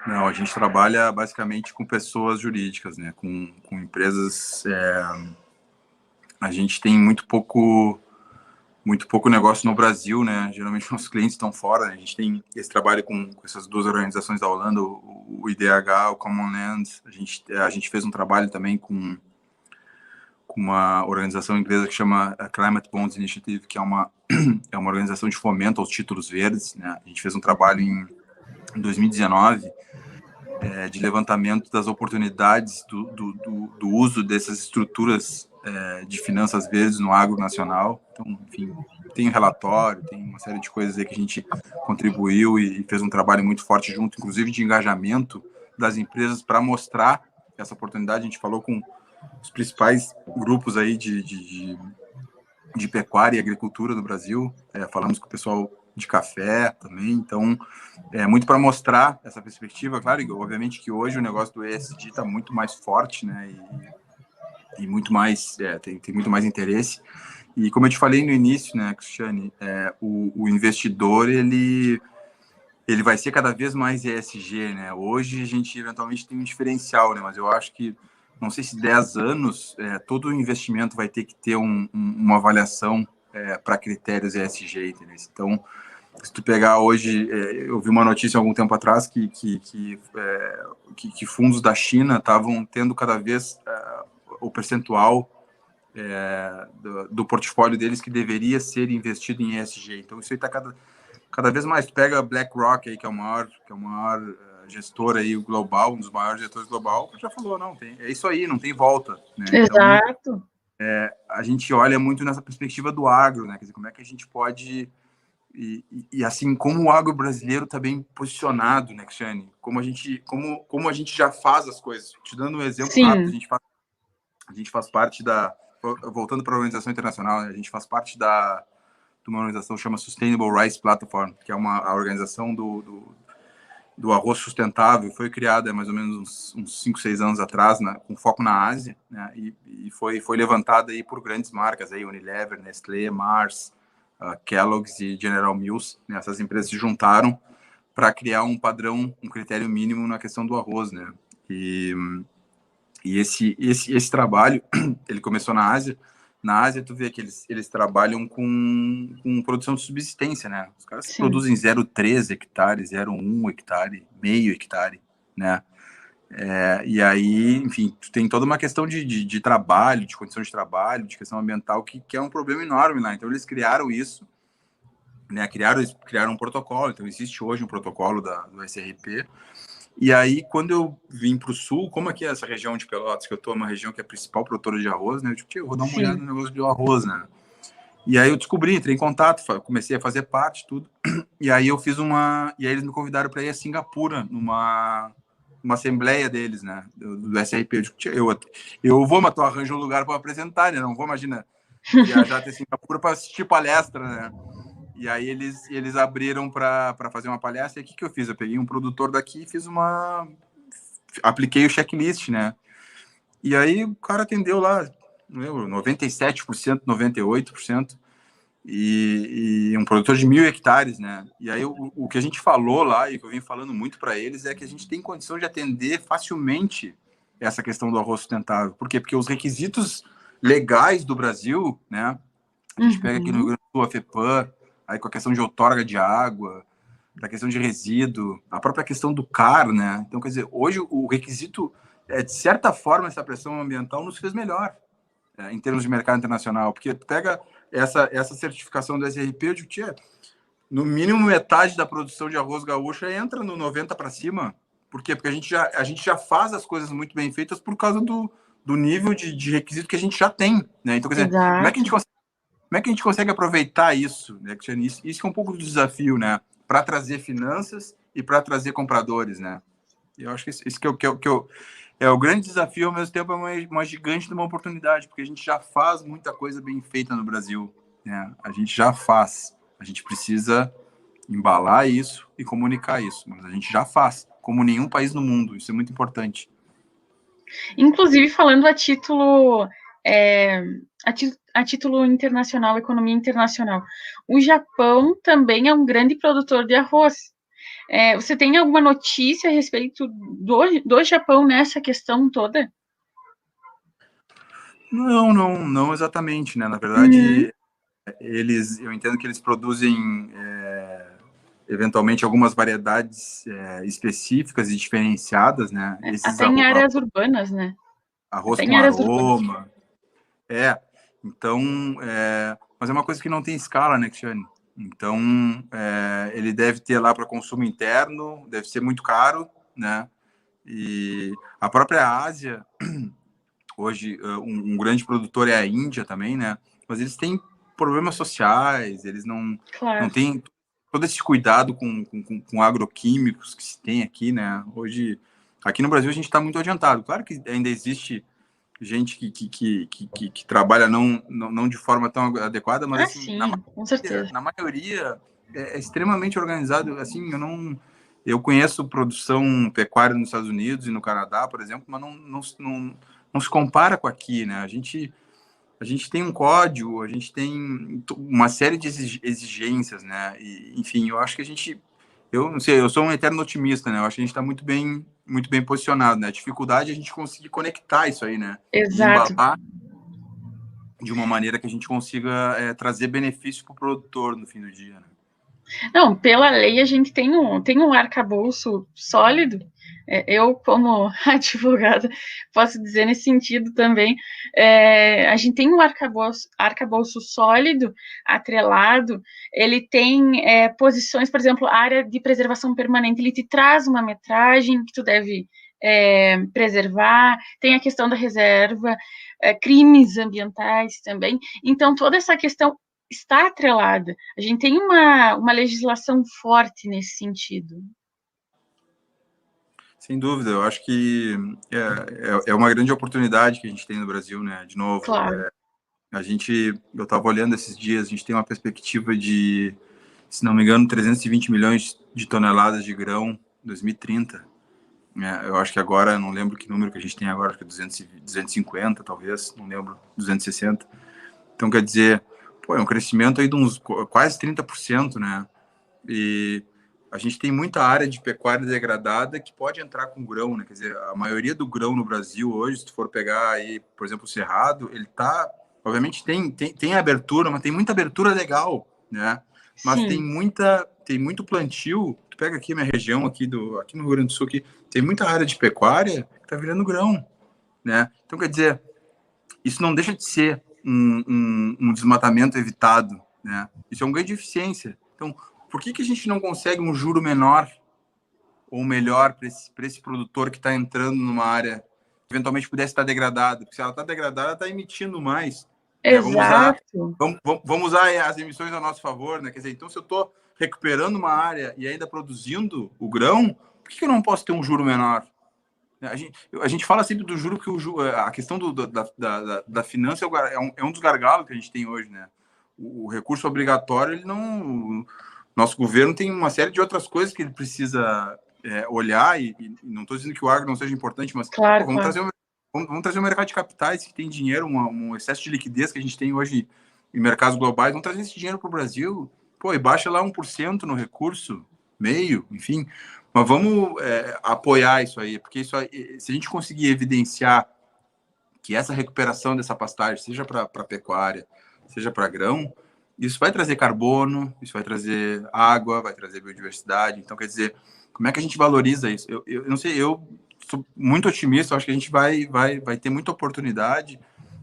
Não, a gente trabalha basicamente com pessoas jurídicas, né? Com empresas. A gente tem muito pouco negócio no Brasil, né? Geralmente nossos clientes estão fora, né? A gente tem esse trabalho com essas duas organizações da Holanda, o IDH, o Common Land. A gente fez um trabalho também com uma organização inglesa que chama Climate Bonds Initiative, que é uma organização de fomento aos títulos verdes, né? A gente fez um trabalho em 2019 de levantamento das oportunidades do uso dessas estruturas de finanças verdes no agro nacional. Então, enfim, tem um relatório, tem uma série de coisas aí que a gente contribuiu e fez um trabalho muito forte junto, inclusive de engajamento das empresas para mostrar essa oportunidade. A gente falou com os principais grupos aí de pecuária e agricultura do Brasil, falamos com o pessoal de café também, então muito para mostrar essa perspectiva. Claro, obviamente que hoje o negócio do ESG está muito mais forte, né, e muito mais, tem muito mais interesse, e como eu te falei no início, né, Cristiane, o investidor, ele vai ser cada vez mais ESG, né, hoje a gente eventualmente tem um diferencial, né, mas eu acho que, não sei se 10 anos, todo investimento vai ter que ter uma avaliação para critérios ESG, entendeu? Então, se tu pegar hoje, eu vi uma notícia há algum tempo atrás que fundos da China estavam tendo cada vez o percentual do portfólio deles que deveria ser investido em ESG. Então, isso aí está cada vez mais. Tu pega a BlackRock, aí, que é o maior gestor aí global, um dos maiores gestores global, já falou, não, é isso aí, não tem volta. Né? Exato. Então, a gente olha muito nessa perspectiva do agro, né? Quer dizer, como é que a gente pode... E assim, como o agro brasileiro está bem posicionado, né, Cristiane? Como a gente já faz as coisas. Te dando um exemplo rápido, a gente faz parte voltando para a organização internacional, né, a gente faz parte de uma organização que chama Sustainable Rice Platform, que é a organização do arroz sustentável. Foi criada mais ou menos uns 5, 6 anos atrás, com foco na Ásia, né, e foi levantada aí por grandes marcas, aí, Unilever, Nestlé, Mars, Kellogg's e General Mills, né, essas empresas se juntaram para criar um padrão, um critério mínimo na questão do arroz, né? E esse trabalho, ele começou na Ásia. Na Ásia, tu vê que eles trabalham com produção de subsistência, né? Os caras produzem 0,3 hectares, 0,1 hectare, meio hectare, né? E aí, enfim, tu tem toda uma questão de trabalho, de condição de trabalho, de questão ambiental, que é um problema enorme lá. Então, eles criaram isso, né? Criaram um protocolo. Então, existe hoje um protocolo do SRP. E aí, quando eu vim para o sul, como aqui é essa região de Pelotas, que eu estou, uma região que é a principal produtora de arroz, né? Eu digo, eu vou dar uma olhada no negócio de arroz, né? E aí eu descobri, entrei em contato, comecei a fazer parte, tudo. E aí e aí eles me convidaram para ir a Singapura, numa assembleia deles, né, do SRP. Eu vou, mas tu arranja um lugar para apresentar, né, não vou, imagina, viajar até Singapura para assistir palestra, né. E aí eles abriram para fazer uma palestra, e o que eu fiz? Eu peguei um produtor daqui e apliquei o checklist, né, e aí o cara atendeu lá, 97%, 98%, e um produtor de 1.000 hectares, né? E aí o que a gente falou lá, e que eu venho falando muito para eles, é que a gente tem condição de atender facilmente essa questão do arroz sustentável. Por quê? Porque os requisitos legais do Brasil, né? A gente pega aqui no Rio Grande do Sul, a FEPAM, aí com a questão de outorga de água, da questão de resíduo, a própria questão do CAR, né? Então, quer dizer, hoje o requisito, de certa forma, essa pressão ambiental nos fez melhor, em termos de mercado internacional, porque tu pega essa certificação do SRP, eu digo, tia, no mínimo metade da produção de arroz gaúcha entra no 90 para cima. Por quê? Porque a gente já faz as coisas muito bem feitas por causa do nível de requisito que a gente já tem, né? Então, quer dizer, como é que a gente consegue aproveitar isso, né, Cristiane? Isso é um pouco do desafio, né? Para trazer finanças e para trazer compradores, né? E eu acho que isso é o grande desafio, ao mesmo tempo é uma gigante de uma oportunidade, porque a gente já faz muita coisa bem feita no Brasil, né? A gente já faz. A gente precisa embalar isso e comunicar isso, mas a gente já faz, como nenhum país no mundo. Isso é muito importante. Inclusive, falando a título internacional, economia internacional, o Japão também é um grande produtor de arroz. Você tem alguma notícia a respeito do Japão nessa questão toda? Não exatamente, né? Na Uhum. verdade, eu entendo que eles produzem eventualmente algumas variedades específicas e diferenciadas, né? Esses Até em áreas urbanas, né? arroz Até em com áreas urbanas. aroma, é. Então, mas é uma coisa que não tem escala, né, Cristiane? Então, ele deve ter lá para consumo interno, deve ser muito caro, né? E a própria Ásia, hoje, um grande produtor é a Índia também, né? Mas eles têm problemas sociais, eles não Claro. têm todo esse cuidado com agroquímicos que se tem aqui, né? Hoje, aqui no Brasil, a gente está muito adiantado. Claro que ainda existe gente que trabalha não de forma tão adequada, mas assim, Sim, com certeza. na maioria é extremamente organizado. Assim, eu conheço produção pecuária nos Estados Unidos e no Canadá, por exemplo, mas não se compara com aqui, né? A gente tem um código, a gente tem uma série de exigências, né? E, enfim, eu acho que eu não sei, eu sou um eterno otimista, né? Eu acho que a gente está muito bem posicionado, né? A dificuldade é a gente conseguir conectar isso aí, né? E Exato. embalar de uma maneira que a gente consiga trazer benefício para o produtor no fim do dia, né? Não, pela lei a gente tem um arcabouço sólido. Eu, como advogada, posso dizer nesse sentido também. A gente tem um arcabouço sólido, atrelado. Ele tem posições, por exemplo, a área de preservação permanente. Ele te traz uma metragem que tu deve preservar. Tem a questão da reserva, crimes ambientais também. Então, toda essa questão está atrelada. A gente tem uma legislação forte nesse sentido. Sem dúvida, eu acho que é uma grande oportunidade que a gente tem no Brasil, né? De novo, Claro. eu estava olhando esses dias, a gente tem uma perspectiva de, se não me engano, 320 milhões de toneladas de grão em 2030. Eu acho que agora, não lembro que número que a gente tem agora, acho que é 250, talvez, não lembro, 260. Então, quer dizer, pô, é um crescimento aí de uns quase 30%, né? E a gente tem muita área de pecuária degradada que pode entrar com grão, né? Quer dizer, a maioria do grão no Brasil hoje, se tu for pegar aí, por exemplo, o Cerrado, ele tá, obviamente tem abertura, mas tem muita abertura legal, né? Mas Sim, tem muito plantio. Tu pega aqui a minha região aqui aqui no Rio Grande do Sul, aqui, tem muita área de pecuária que tá virando grão, né? Então, quer dizer, isso não deixa de ser um desmatamento evitado, né? Isso é um ganho de eficiência. Então, por que a gente não consegue um juro menor ou melhor para esse produtor que está entrando numa área que eventualmente pudesse estar degradada? Porque se ela está degradada, ela está emitindo mais. Né? exato. Vamos usar as emissões a nosso favor, né? Quer dizer, então se eu estou recuperando uma área e ainda produzindo o grão, por que eu não posso ter um juro menor? A gente fala sempre do juro, que a questão da finança é um dos gargalos que a gente tem hoje, né? O recurso obrigatório, ele não. Nosso governo tem uma série de outras coisas que ele precisa olhar, e não estou dizendo que o agro não seja importante, mas Claro, pô, claro. vamos trazer um mercado de capitais que tem dinheiro, um excesso de liquidez que a gente tem hoje em mercados globais, vamos trazer esse dinheiro para o Brasil, pô, e baixa lá 1% no recurso, meio, enfim. Mas vamos apoiar isso aí, porque isso aí, se a gente conseguir evidenciar que essa recuperação dessa pastagem, seja para pecuária, seja para grão, isso vai trazer carbono, isso vai trazer água, vai trazer biodiversidade. Então, quer dizer, como é que a gente valoriza isso? Eu não sei, eu sou muito otimista, eu acho que a gente vai ter muita oportunidade,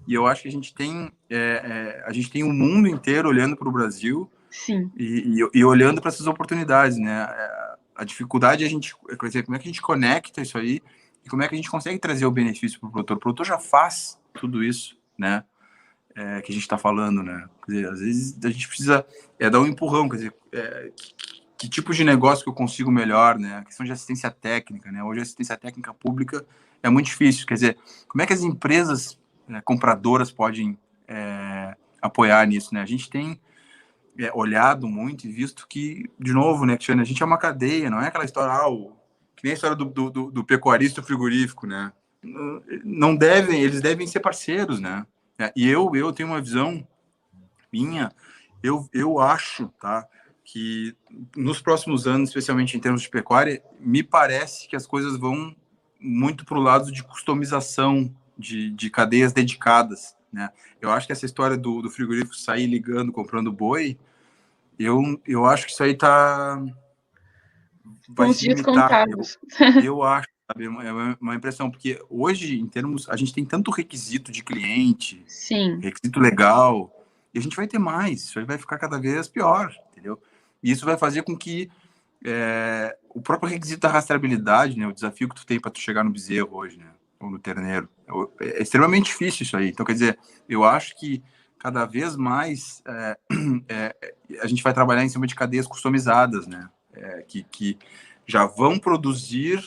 e eu acho que a gente tem um mundo inteiro olhando para o Brasil Sim. e olhando para essas oportunidades, né? A dificuldade é a gente, quer dizer, como é que a gente conecta isso aí e como é que a gente consegue trazer o benefício para o produtor. O produtor já faz tudo isso, né? Que a gente está falando, né? Quer dizer, às vezes a gente precisa dar um empurrão, quer dizer, que tipo de negócio que eu consigo melhor, né? A questão de assistência técnica, né? Hoje a assistência técnica pública é muito difícil, quer dizer, como é que as empresas compradoras podem apoiar nisso, né? A gente tem olhado muito e visto que, de novo, né, Cristiane, a gente é uma cadeia, não é aquela história, que nem a história do pecuarista frigorífico, né? Não devem, eles devem ser parceiros, né? E eu tenho uma visão minha, eu acho, tá, que nos próximos anos, especialmente em termos de pecuária, me parece que as coisas vão muito para o lado de customização de cadeias dedicadas, né? Eu acho que essa história do frigorífico sair ligando, comprando boi, eu acho que isso aí Com vai os se dias limitar. contados. Eu acho, sabe? É uma impressão, porque hoje, em termos, a gente tem tanto requisito de cliente, Sim. requisito legal, e a gente vai ter mais, isso aí vai ficar cada vez pior, entendeu? E isso vai fazer com que o próprio requisito da rastreabilidade, né, o desafio que tu tem para tu chegar no bezerro hoje, né, ou no terneiro, é extremamente difícil isso aí. Então, quer dizer, eu acho que cada vez mais a gente vai trabalhar em cima de cadeias customizadas, né, que já vão produzir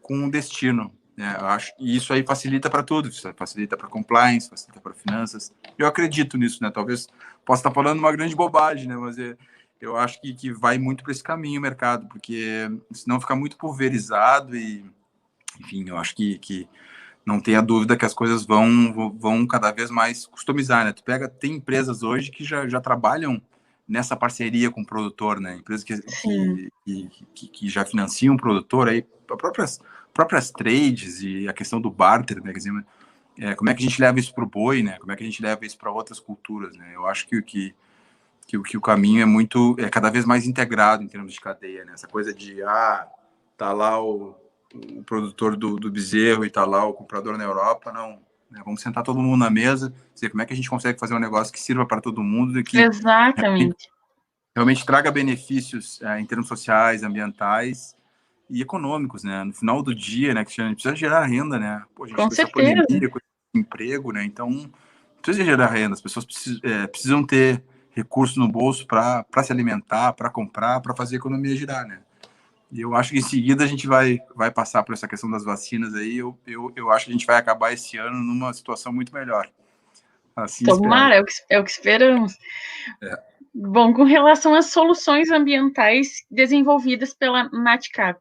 com um destino. Né? Eu acho que isso aí facilita para tudo, isso facilita para compliance, facilita para finanças. Eu acredito nisso, né? Talvez possa estar falando uma grande bobagem, né? Mas eu acho que vai muito para esse caminho o mercado, porque senão fica muito pulverizado e, enfim, eu acho que não tenha dúvida que as coisas vão cada vez mais customizar, né? Tem empresas hoje que já trabalham nessa parceria com o produtor, né? Empresas que já financiam o produtor, aí próprias trades e a questão do barter, né? Quer dizer, como é que a gente leva isso para o boi, né? Como é que a gente leva isso para outras culturas, né? Eu acho que o caminho é cada vez mais integrado em termos de cadeia, né? Essa coisa de, tá lá o produtor do bezerro e tá lá o comprador na Europa, não. Né? Vamos sentar todo mundo na mesa, dizer como é que a gente consegue fazer um negócio que sirva para todo mundo e que Exatamente. realmente traga benefícios em termos sociais, ambientais e econômicos, né? No final do dia, né, Cristiano, a gente precisa gerar renda, né? Pô, a gente Com com essa certeza. pandemia, com esse emprego, né? Então, precisa gerar renda. As pessoas precisam ter recurso no bolso para se alimentar, para comprar, para fazer a economia girar, né? E eu acho que em seguida a gente vai passar por essa questão das vacinas aí. Eu acho que a gente vai acabar esse ano numa situação muito melhor. Assim espero. Tomara, é o que esperamos. Bom, com relação às soluções ambientais desenvolvidas pela NatCap.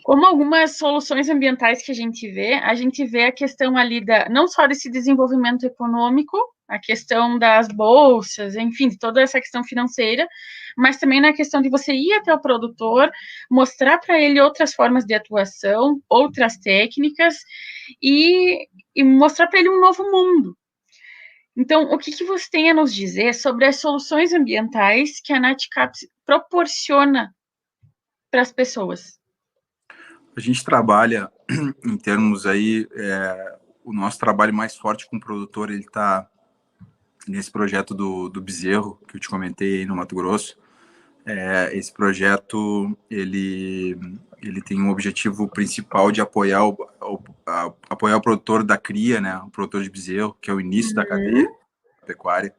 Como algumas soluções ambientais que a gente vê a questão ali não só desse desenvolvimento econômico, a questão das bolsas, enfim, de toda essa questão financeira, mas também na questão de você ir até o produtor, mostrar para ele outras formas de atuação, outras técnicas, e mostrar para ele um novo mundo. Então, o que você tem a nos dizer sobre as soluções ambientais que a NatCap proporciona para as pessoas? A gente trabalha em termos aí, o nosso trabalho mais forte com o produtor, ele está nesse projeto do bezerro, que eu te comentei aí no Mato Grosso. Esse projeto, ele tem um objetivo principal de apoiar o produtor da cria, né, o produtor de bezerro, que é o início da cadeia pecuária.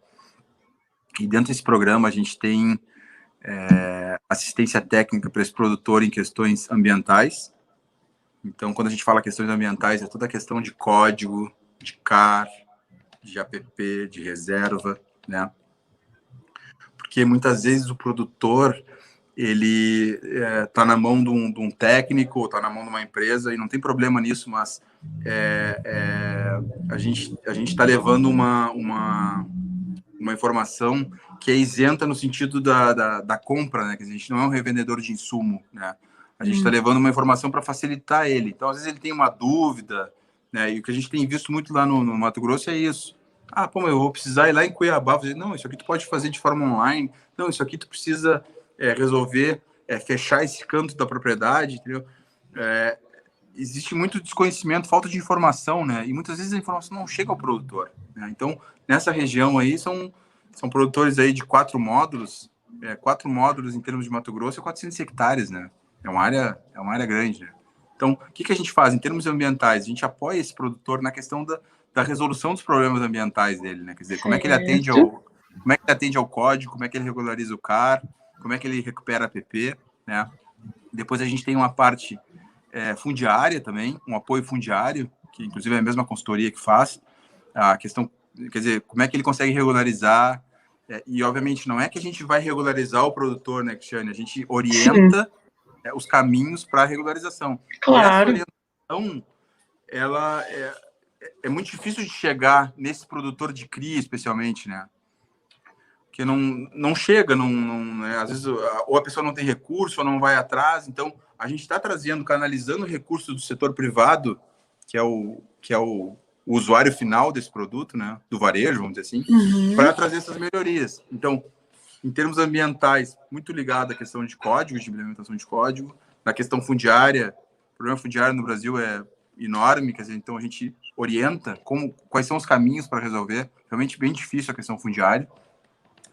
E dentro desse programa a gente tem assistência técnica para esse produtor em questões ambientais. Então, quando a gente fala questões ambientais, é toda a questão de código, de CAR, de APP, de reserva, né? Porque muitas vezes o produtor, ele está na mão de um técnico, ou está na mão de uma empresa, e não tem problema nisso, mas a gente está levando uma informação que é isenta no sentido da compra, né? Que a gente não é um revendedor de insumo, né? A gente está levando uma informação para facilitar ele. Então, às vezes ele tem uma dúvida, né? E o que a gente tem visto muito lá no Mato Grosso é isso. Pô, mas eu vou precisar ir lá em Cuiabá. Dizer, não, isso aqui tu pode fazer de forma online. Não, isso aqui tu precisa resolver, fechar esse canto da propriedade, entendeu? Existe muito desconhecimento, falta de informação, né? E muitas vezes a informação não chega ao produtor, né? Então, nessa região aí, são produtores aí de 4 módulos, 4 módulos em termos de Mato Grosso, 400 hectares, né? É uma área grande, né? Então, o que a gente faz? Em termos ambientais, a gente apoia esse produtor na questão da resolução dos problemas ambientais dele, né? Quer dizer, como é que ele atende ao código, como é que ele regulariza o CAR, como é que ele recupera a APP, né? Depois a gente tem uma parte fundiária também, um apoio fundiário, que inclusive é a mesma consultoria que faz, a questão, quer dizer, como é que ele consegue regularizar, e obviamente não é que a gente vai regularizar o produtor, né, Cristiane? A gente orienta os caminhos para a regularização. Claro. E essa orientação, ela é muito difícil de chegar nesse produtor de cria, especialmente, né? que não chega, né? Às vezes ou a pessoa não tem recurso ou não vai atrás. Então, a gente está trazendo, canalizando recursos do setor privado, que é o usuário final desse produto, né? Do varejo, vamos dizer assim, para trazer essas melhorias. Então, em termos ambientais, muito ligado à questão de código, de implementação de código, na questão fundiária, o problema fundiário no Brasil é enorme, quer dizer, então a gente orienta quais são os caminhos para resolver. Realmente bem difícil a questão fundiária.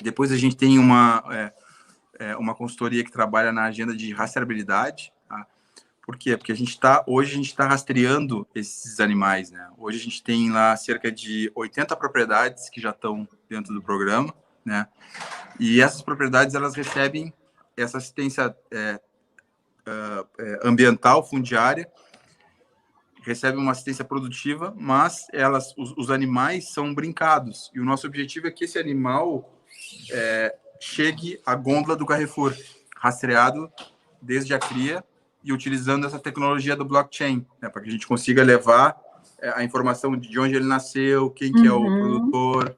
Depois a gente tem uma consultoria que trabalha na agenda de rastreabilidade. Tá? Por quê? Porque hoje a gente está rastreando esses animais. Né? Hoje a gente tem lá cerca de 80 propriedades que já estão dentro do programa. Né? E essas propriedades elas recebem essa assistência ambiental, fundiária, recebem uma assistência produtiva, mas os animais são brincados. E o nosso objetivo é que esse animal chegue à gôndola do Carrefour, rastreado desde a cria e utilizando essa tecnologia do blockchain, né, para que a gente consiga levar a informação de onde ele nasceu, quem que é o produtor,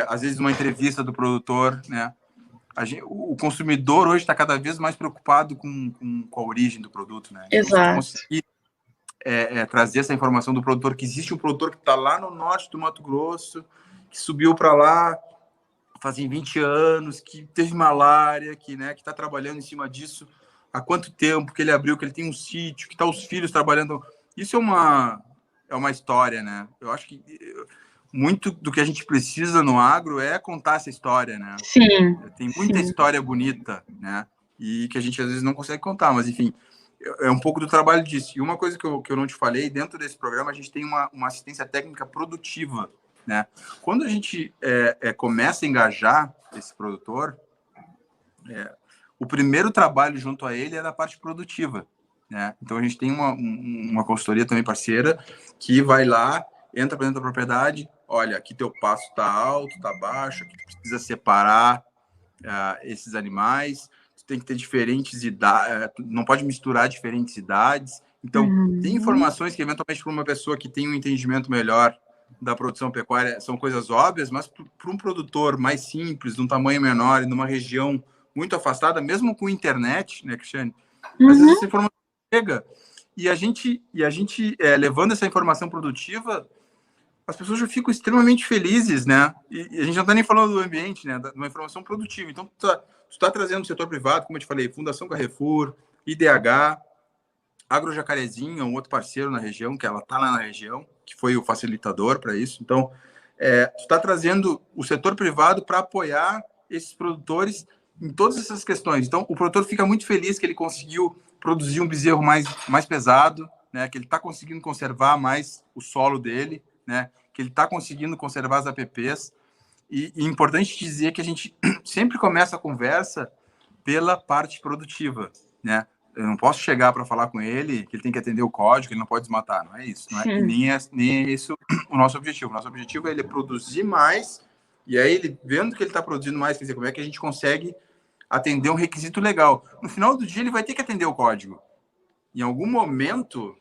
às vezes uma entrevista do produtor, né? O consumidor hoje está cada vez mais preocupado com a origem do produto, né? Então, Exato. conseguir trazer essa informação do produtor, que existe um produtor que está lá no norte do Mato Grosso, que subiu para lá fazem 20 anos, que teve malária, que está trabalhando em cima disso há quanto tempo, que ele abriu, que ele tem um sítio, que está os filhos trabalhando. Isso é uma história, né? Eu acho que muito do que a gente precisa no agro é contar essa história, né? Sim. Tem muita história bonita, né? E que a gente às vezes não consegue contar, mas enfim, é um pouco do trabalho disso. E uma coisa que eu não te falei, dentro desse programa a gente tem uma assistência técnica produtiva, né? Quando a gente começa a engajar esse produtor, o primeiro trabalho junto a ele é da parte produtiva, né? Então a gente tem uma consultoria também parceira que vai lá, entra para dentro da propriedade, olha, aqui teu pasto está alto, está baixo, aqui tu precisa separar esses animais, tu tem que ter diferentes idades, não pode misturar diferentes idades. Então, tem informações que eventualmente para uma pessoa que tem um entendimento melhor da produção pecuária são coisas óbvias, mas para um produtor mais simples, de um tamanho menor, e numa região muito afastada, mesmo com internet, né, Cristiane? Às vezes essa informação chega e a gente levando essa informação produtiva, as pessoas já ficam extremamente felizes, né? E a gente não está nem falando do ambiente, né? De uma informação produtiva. Então, tu está trazendo o setor privado, como eu te falei, Fundação Carrefour, IDH, Agrojacarezinho, um outro parceiro na região, que ela está lá na região, que foi o facilitador para isso. Então, tu está trazendo o setor privado para apoiar esses produtores em todas essas questões. Então, o produtor fica muito feliz que ele conseguiu produzir um bezerro mais pesado, né? Que ele está conseguindo conservar mais o solo dele, né? Que ele está conseguindo conservar as APPs. E é importante dizer que a gente sempre começa a conversa pela parte produtiva, né? Eu não posso chegar para falar com ele que ele tem que atender o código, que ele não pode desmatar, não é isso, não é? E nem é isso o nosso objetivo. O nosso objetivo é ele produzir mais, e aí ele, vendo que ele está produzindo mais, quer dizer, como é que a gente consegue atender um requisito legal. No final do dia, ele vai ter que atender o código. Em algum momento,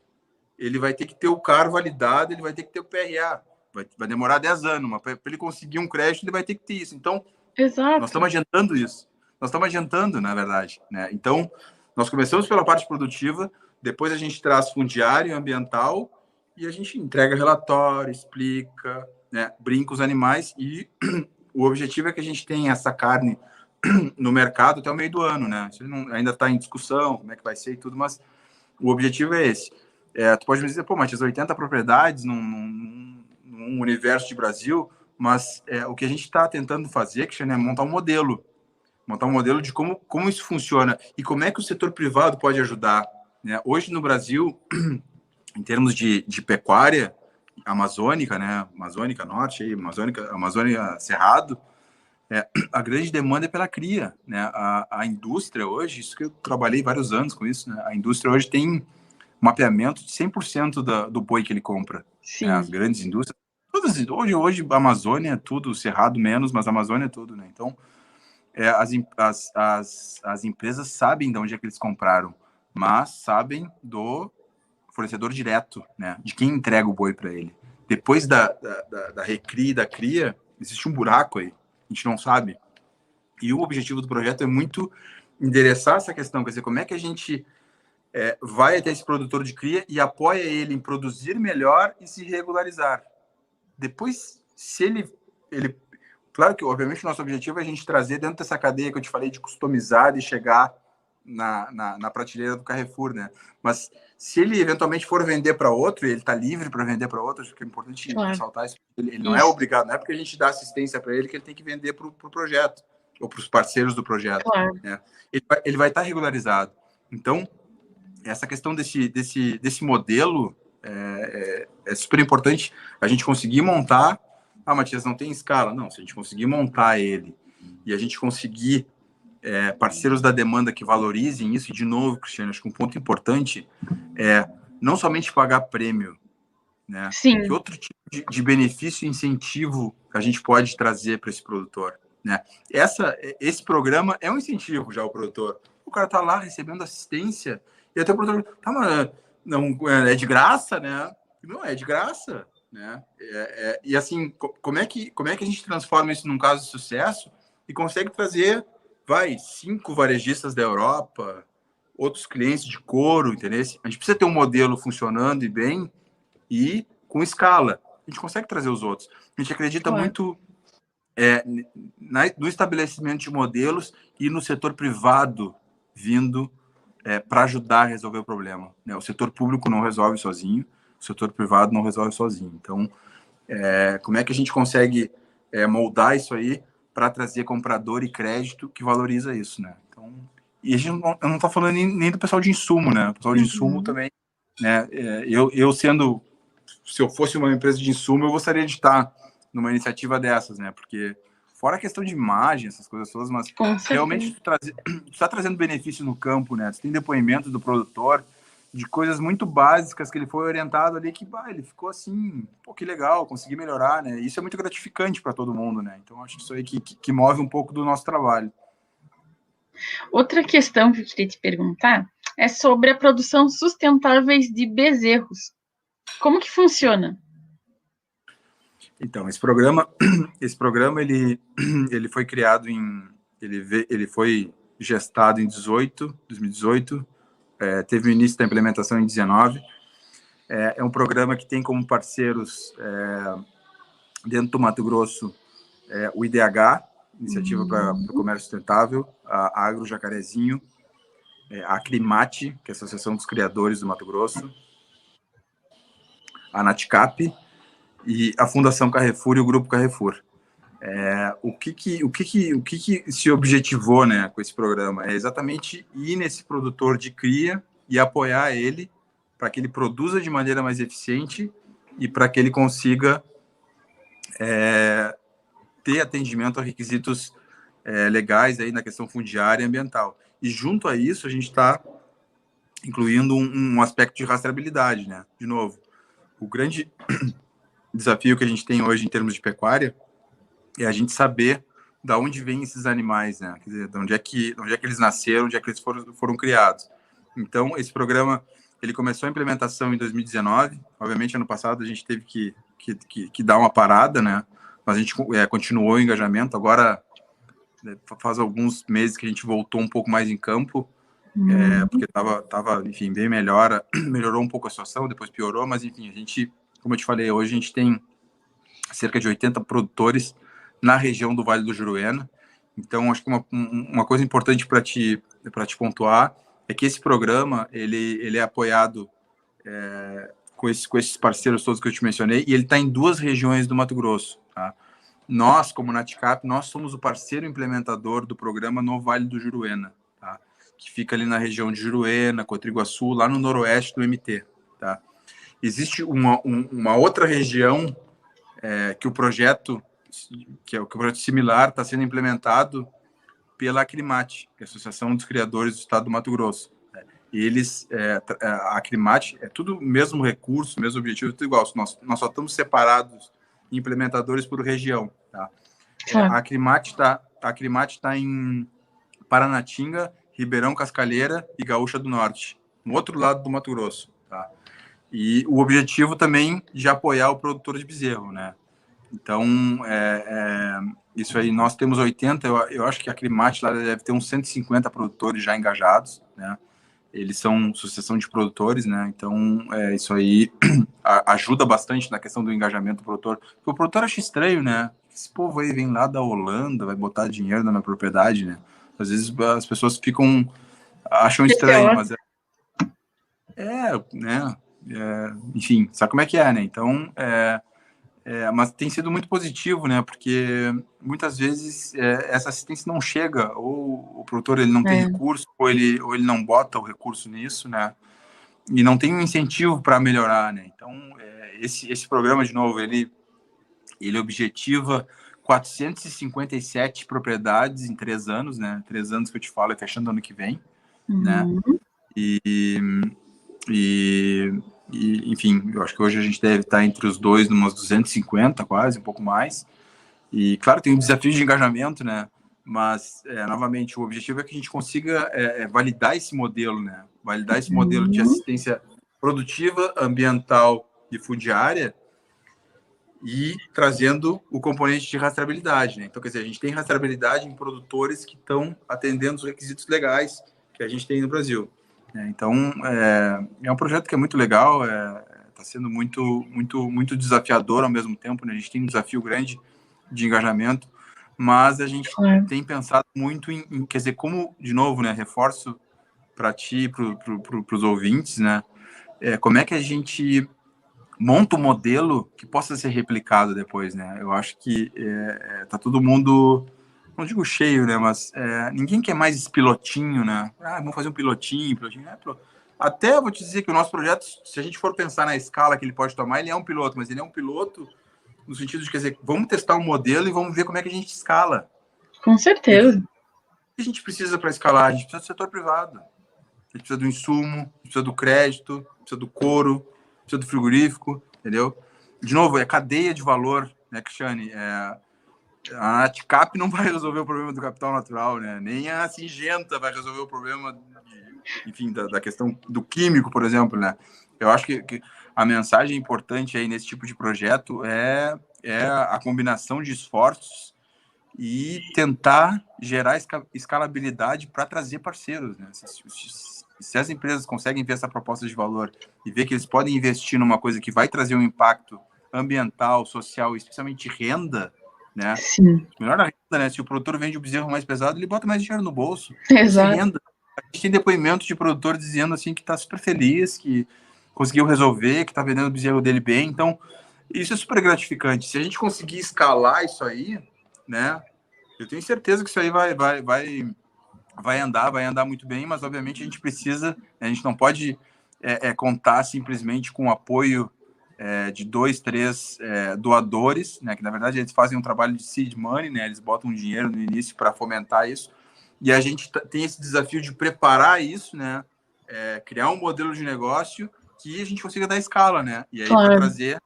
ele vai ter que ter o CAR validado, ele vai ter que ter o PRA. Vai demorar 10 anos, mas para ele conseguir um crédito, ele vai ter que ter isso. Então, nós estamos adiantando isso. Nós estamos adiantando, na verdade, né? Então, nós começamos pela parte produtiva, depois a gente traz fundiário, ambiental, e a gente entrega relatório, explica, né, brinca os animais, e o objetivo é que a gente tenha essa carne no mercado até o meio do ano, né? Isso ainda está em discussão, como é que vai ser e tudo, mas o objetivo é esse. Tu pode me dizer, pô, Matias, 80 propriedades num universo de Brasil, mas o que a gente está tentando fazer, Cristiano, é montar um modelo de como isso funciona e como é que o setor privado pode ajudar, né? Hoje no Brasil, em termos de pecuária amazônica, né? Amazônica Norte, aí, Amazônia Cerrado, a grande demanda é pela cria, né? A indústria hoje, isso que eu trabalhei vários anos com isso, né? A indústria hoje tem mapeamento de 100% do boi que ele compra. Né? As grandes indústrias, hoje a Amazônia é tudo, Cerrado menos, mas a Amazônia é tudo, né? Então, as empresas sabem de onde é que eles compraram, mas sabem do fornecedor direto, né? De quem entrega o boi para ele. Depois da recria e da cria, existe um buraco aí. A gente não sabe. E o objetivo do projeto é muito endereçar essa questão, quer dizer, como é que a gente vai até esse produtor de cria e apoia ele em produzir melhor e se regularizar. Depois, se ele... Claro que, obviamente, o nosso objetivo é a gente trazer dentro dessa cadeia que eu te falei de customizar e chegar na prateleira do Carrefour, né? Mas se ele eventualmente for vender para outro, ele está livre para vender para outro, acho que é importante ressaltar isso. Ele não é obrigado, não é porque a gente dá assistência para ele que ele tem que vender para o projeto ou para os parceiros do projeto. Claro. Né? Ele vai estar regularizado. Então, essa questão desse modelo é super importante a gente conseguir montar. Ah, Matias, não tem escala. Não, se a gente conseguir montar ele e a gente conseguir parceiros da demanda que valorizem isso, e de novo, Cristiano, acho que um ponto importante é não somente pagar prêmio, né? Sim. Que outro tipo de benefício e incentivo a gente pode trazer para esse produtor, né? Esse programa é um incentivo já ao produtor. O cara tá lá recebendo assistência e até o produtor, tá, mas não, é de graça, né? Não, é de graça, né? E assim, como é que a gente transforma isso num caso de sucesso e consegue trazer 5 varejistas da Europa, outros clientes de couro, entendeu? A gente precisa ter um modelo funcionando e bem e com escala. A gente consegue trazer os outros. A gente acredita muito no estabelecimento de modelos e no setor privado vindo para ajudar a resolver o problema. Né? O setor público não resolve sozinho, o setor privado não resolve sozinho. Então, como é que a gente consegue moldar isso aí para trazer comprador e crédito que valoriza isso, né? Então, e a gente não está falando nem do pessoal de insumo, né? O pessoal de insumo também, né? Se eu fosse uma empresa de insumo, eu gostaria de estar numa iniciativa dessas, né? Porque fora a questão de imagem, essas coisas todas, mas realmente está trazendo benefício no campo, né? Você tem depoimentos do produtor de coisas muito básicas que ele foi orientado ali que ele ficou assim, pô, que legal, consegui melhorar, né? Isso é muito gratificante para todo mundo, né? Então, acho que isso aí que move um pouco do nosso trabalho. Outra questão que eu queria te perguntar é sobre a produção sustentáveis de bezerros. Como que funciona? Então, esse programa ele foi criado ele foi gestado em 2018, teve o início da implementação em 19. É um programa que tem como parceiros dentro do Mato Grosso o IDH, Iniciativa para o Comércio Sustentável, a Agro Jacarezinho, a Acrimate, que é a Associação dos Criadores do Mato Grosso, a Naticap e a Fundação Carrefour e o Grupo Carrefour. O que se objetivou, né, com esse programa? É exatamente ir nesse produtor de cria e apoiar ele para que ele produza de maneira mais eficiente e para que ele consiga ter atendimento a requisitos legais aí na questão fundiária e ambiental. E junto a isso, a gente está incluindo um aspecto de rastreabilidade, né? De novo, o grande desafio que a gente tem hoje em termos de pecuária é a gente saber da onde vêm esses animais, né? Quer dizer, de onde é que eles nasceram, onde é que eles foram criados. Então, esse programa, ele começou a implementação em 2019. Obviamente, ano passado a gente teve que dar uma parada, né? Mas a gente continuou o engajamento. Agora, faz alguns meses que a gente voltou um pouco mais em campo, porque estava, enfim, bem melhor. Melhorou um pouco a situação, depois piorou, mas, enfim, a gente, como eu te falei, hoje a gente tem cerca de 80 produtores na região do Vale do Juruena. Então, acho que uma coisa importante para te pontuar é que esse programa ele é apoiado com esses parceiros todos que eu te mencionei, e ele está em 2 regiões do Mato Grosso. Tá? Nós, como Naticap, nós somos o parceiro implementador do programa no Vale do Juruena, tá? Que fica ali na região de Juruena, Cotriguaçu, lá no noroeste do MT. Tá? Existe uma outra região que o projeto similar está sendo implementado pela Acrimate, que é a Associação dos Criadores do Estado do Mato Grosso. E eles, a Acrimate, é tudo o mesmo recurso, mesmo objetivo, tudo igual. Nós só estamos separados implementadores por região. Tá? A Acrimate está em Paranatinga, Ribeirão Cascalheira e Gaúcha do Norte, no outro lado do Mato Grosso. Tá? E o objetivo também de apoiar o produtor de bezerro, né? Então, Isso aí, nós temos 80, eu acho que a Climate lá deve ter uns 150 produtores já engajados, né? Eles são sucessão de produtores, né? Então, isso aí ajuda bastante na questão do engajamento do produtor. Porque o produtor acha estranho, né? Esse povo aí vem lá da Holanda, vai botar dinheiro na minha propriedade, né? Às vezes as pessoas acham estranho, mas né? Enfim, sabe como é que é, né? Então, mas tem sido muito positivo, né? Porque muitas vezes essa assistência não chega, ou o produtor ele não tem recurso, ou ele não bota o recurso nisso, né? E não tem um incentivo para melhorar, né? Então, esse programa, de novo, ele objetiva 457 propriedades em 3 anos, né? 3 anos que eu te falo, fechando ano que vem, né? Enfim, eu acho que hoje a gente deve estar entre os dois, numas 250 quase, um pouco mais. E, claro, tem um desafio de engajamento, né? Mas, novamente, o objetivo é que a gente consiga validar esse modelo, né? Validar esse modelo de assistência produtiva, ambiental e fundiária, e trazendo o componente de rastreabilidade, né? Então, quer dizer, a gente tem rastreabilidade em produtores que estão atendendo os requisitos legais que a gente tem no Brasil. Então, é um projeto que é muito legal, está sendo muito desafiador ao mesmo tempo, né? A gente tem um desafio grande de engajamento, mas a gente tem pensado muito em, quer dizer, como, de novo, né, reforço para ti, para os ouvintes, né, como é que a gente monta um modelo que possa ser replicado depois, né? Eu acho que tá todo mundo, não digo cheio, né? Mas ninguém quer mais esse pilotinho, né? Vamos fazer um pilotinho. Até vou te dizer que o nosso projeto, se a gente for pensar na escala que ele pode tomar, ele é um piloto, mas ele é um piloto no sentido de, quer dizer, vamos testar um modelo e vamos ver como é que a gente escala. Com certeza. O que a gente precisa para escalar? A gente precisa do setor privado. A gente precisa do insumo, a gente precisa do crédito, precisa do couro, precisa do frigorífico, entendeu? De novo, é cadeia de valor, né, Cristiane? A Natcap não vai resolver o problema do capital natural, né? Nem a Singenta vai resolver o problema, da questão do químico, por exemplo, né? Eu acho que a mensagem importante aí nesse tipo de projeto é a combinação de esforços e tentar gerar escalabilidade para trazer parceiros, né? Se as empresas conseguem ver essa proposta de valor e ver que eles podem investir numa coisa que vai trazer um impacto ambiental, social, especialmente renda, né? Sim. Melhor a renda, né? Se o produtor vende o bezerro mais pesado, ele bota mais dinheiro no bolso. Exato. Renda. A gente tem depoimentos de produtor dizendo assim que está super feliz, que conseguiu resolver, que está vendendo o bezerro dele bem. Então, isso é super gratificante. Se a gente conseguir escalar isso aí, né? Eu tenho certeza que isso aí vai andar muito bem, mas obviamente a gente precisa, a gente não pode contar simplesmente com o apoio de 2, 3 doadores, né, que na verdade eles fazem um trabalho de seed money, né, eles botam dinheiro no início para fomentar isso, e a gente tem esse desafio de preparar isso, né, criar um modelo de negócio que a gente consiga dar escala, né, e aí para trazer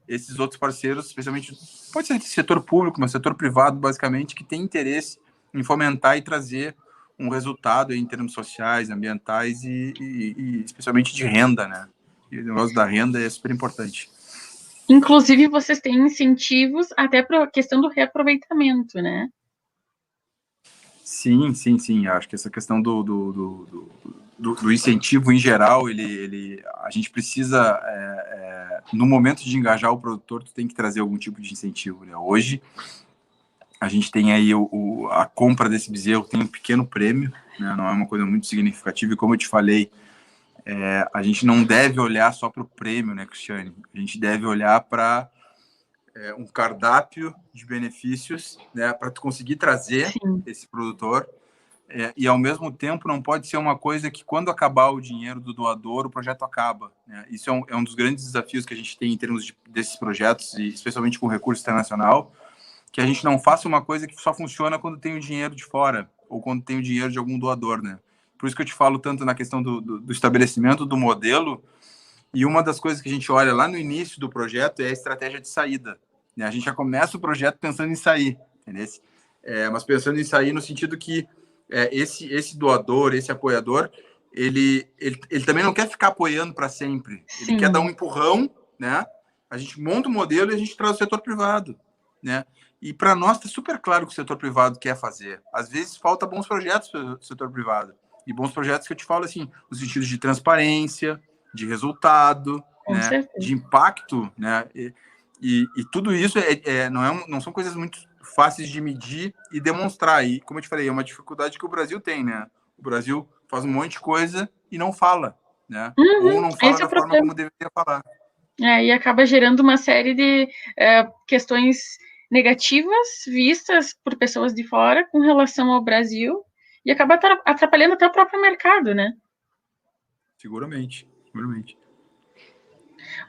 esses outros parceiros, especialmente, pode ser setor público, mas setor privado, basicamente, que tem interesse em fomentar e trazer um resultado em termos sociais, ambientais e especialmente de renda, né? E o negócio da renda é super importante. Inclusive, vocês têm incentivos até para a questão do reaproveitamento, né? Sim. Acho que essa questão do incentivo em geral, a gente precisa, no momento de engajar o produtor, tu tem que trazer algum tipo de incentivo, né? Hoje, a gente tem aí a compra desse bezerro, tem um pequeno prêmio, né? Não é uma coisa muito significativa, e como eu te falei, a gente não deve olhar só para o prêmio, né, Cristiane? A gente deve olhar para um cardápio de benefícios, né, para tu conseguir trazer esse produtor, e ao mesmo tempo não pode ser uma coisa que quando acabar o dinheiro do doador, o projeto acaba, né? Isso é um dos grandes desafios que a gente tem em termos desses projetos, e especialmente com recurso internacional, que a gente não faça uma coisa que só funciona quando tem o dinheiro de fora, ou quando tem o dinheiro de algum doador, né? Por isso que eu te falo tanto na questão do estabelecimento do modelo, e uma das coisas que a gente olha lá no início do projeto é a estratégia de saída, né? A gente já começa o projeto pensando em sair, entendeu? Mas pensando em sair no sentido que esse doador, esse apoiador, ele também não quer ficar apoiando para sempre. Ele quer dar um empurrão, né? A gente monta um modelo e a gente traz o setor privado, né? E para nós está super claro o que o setor privado quer fazer. Às vezes falta bons projetos para o setor privado. E bons projetos que eu te falo assim, no sentido de transparência, de resultado, Com né? certeza. De impacto, né? E tudo isso não são coisas muito fáceis de medir e demonstrar. E, como eu te falei, é uma dificuldade que o Brasil tem, né? O Brasil faz um monte de coisa e não fala, né? Ou não fala Esse é da o forma problema. como deveria falar. E acaba gerando uma série de questões negativas vistas por pessoas de fora com relação ao Brasil e acaba atrapalhando até o próprio mercado, né? Seguramente, seguramente.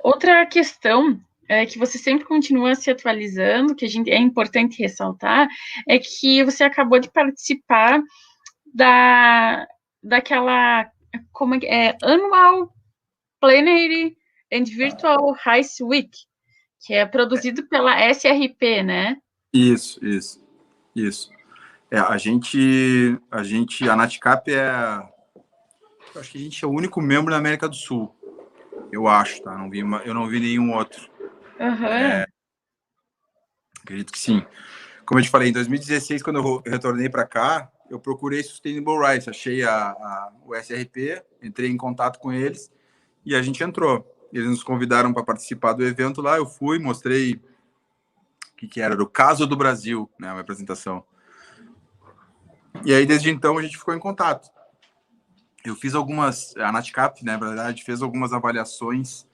Outra questão que você sempre continua se atualizando, que é importante ressaltar, é que você acabou de participar daquela Annual Plenary and Virtual Heist Week, que é produzido pela SRP, né? Isso. A Natcap eu acho que a gente é o único membro da América do Sul, eu acho, tá? Eu não vi nenhum outro. Uhum. Acredito que sim. Como eu te falei, em 2016, quando eu retornei para cá, eu procurei Sustainable Rights, achei o SRP, entrei em contato com eles e a gente entrou. Eles nos convidaram para participar do evento lá, eu fui, mostrei o que era, do caso do Brasil, né, a minha apresentação. E aí, desde então, a gente ficou em contato. Eu fiz a Natcap, né, na verdade, fez algumas avaliações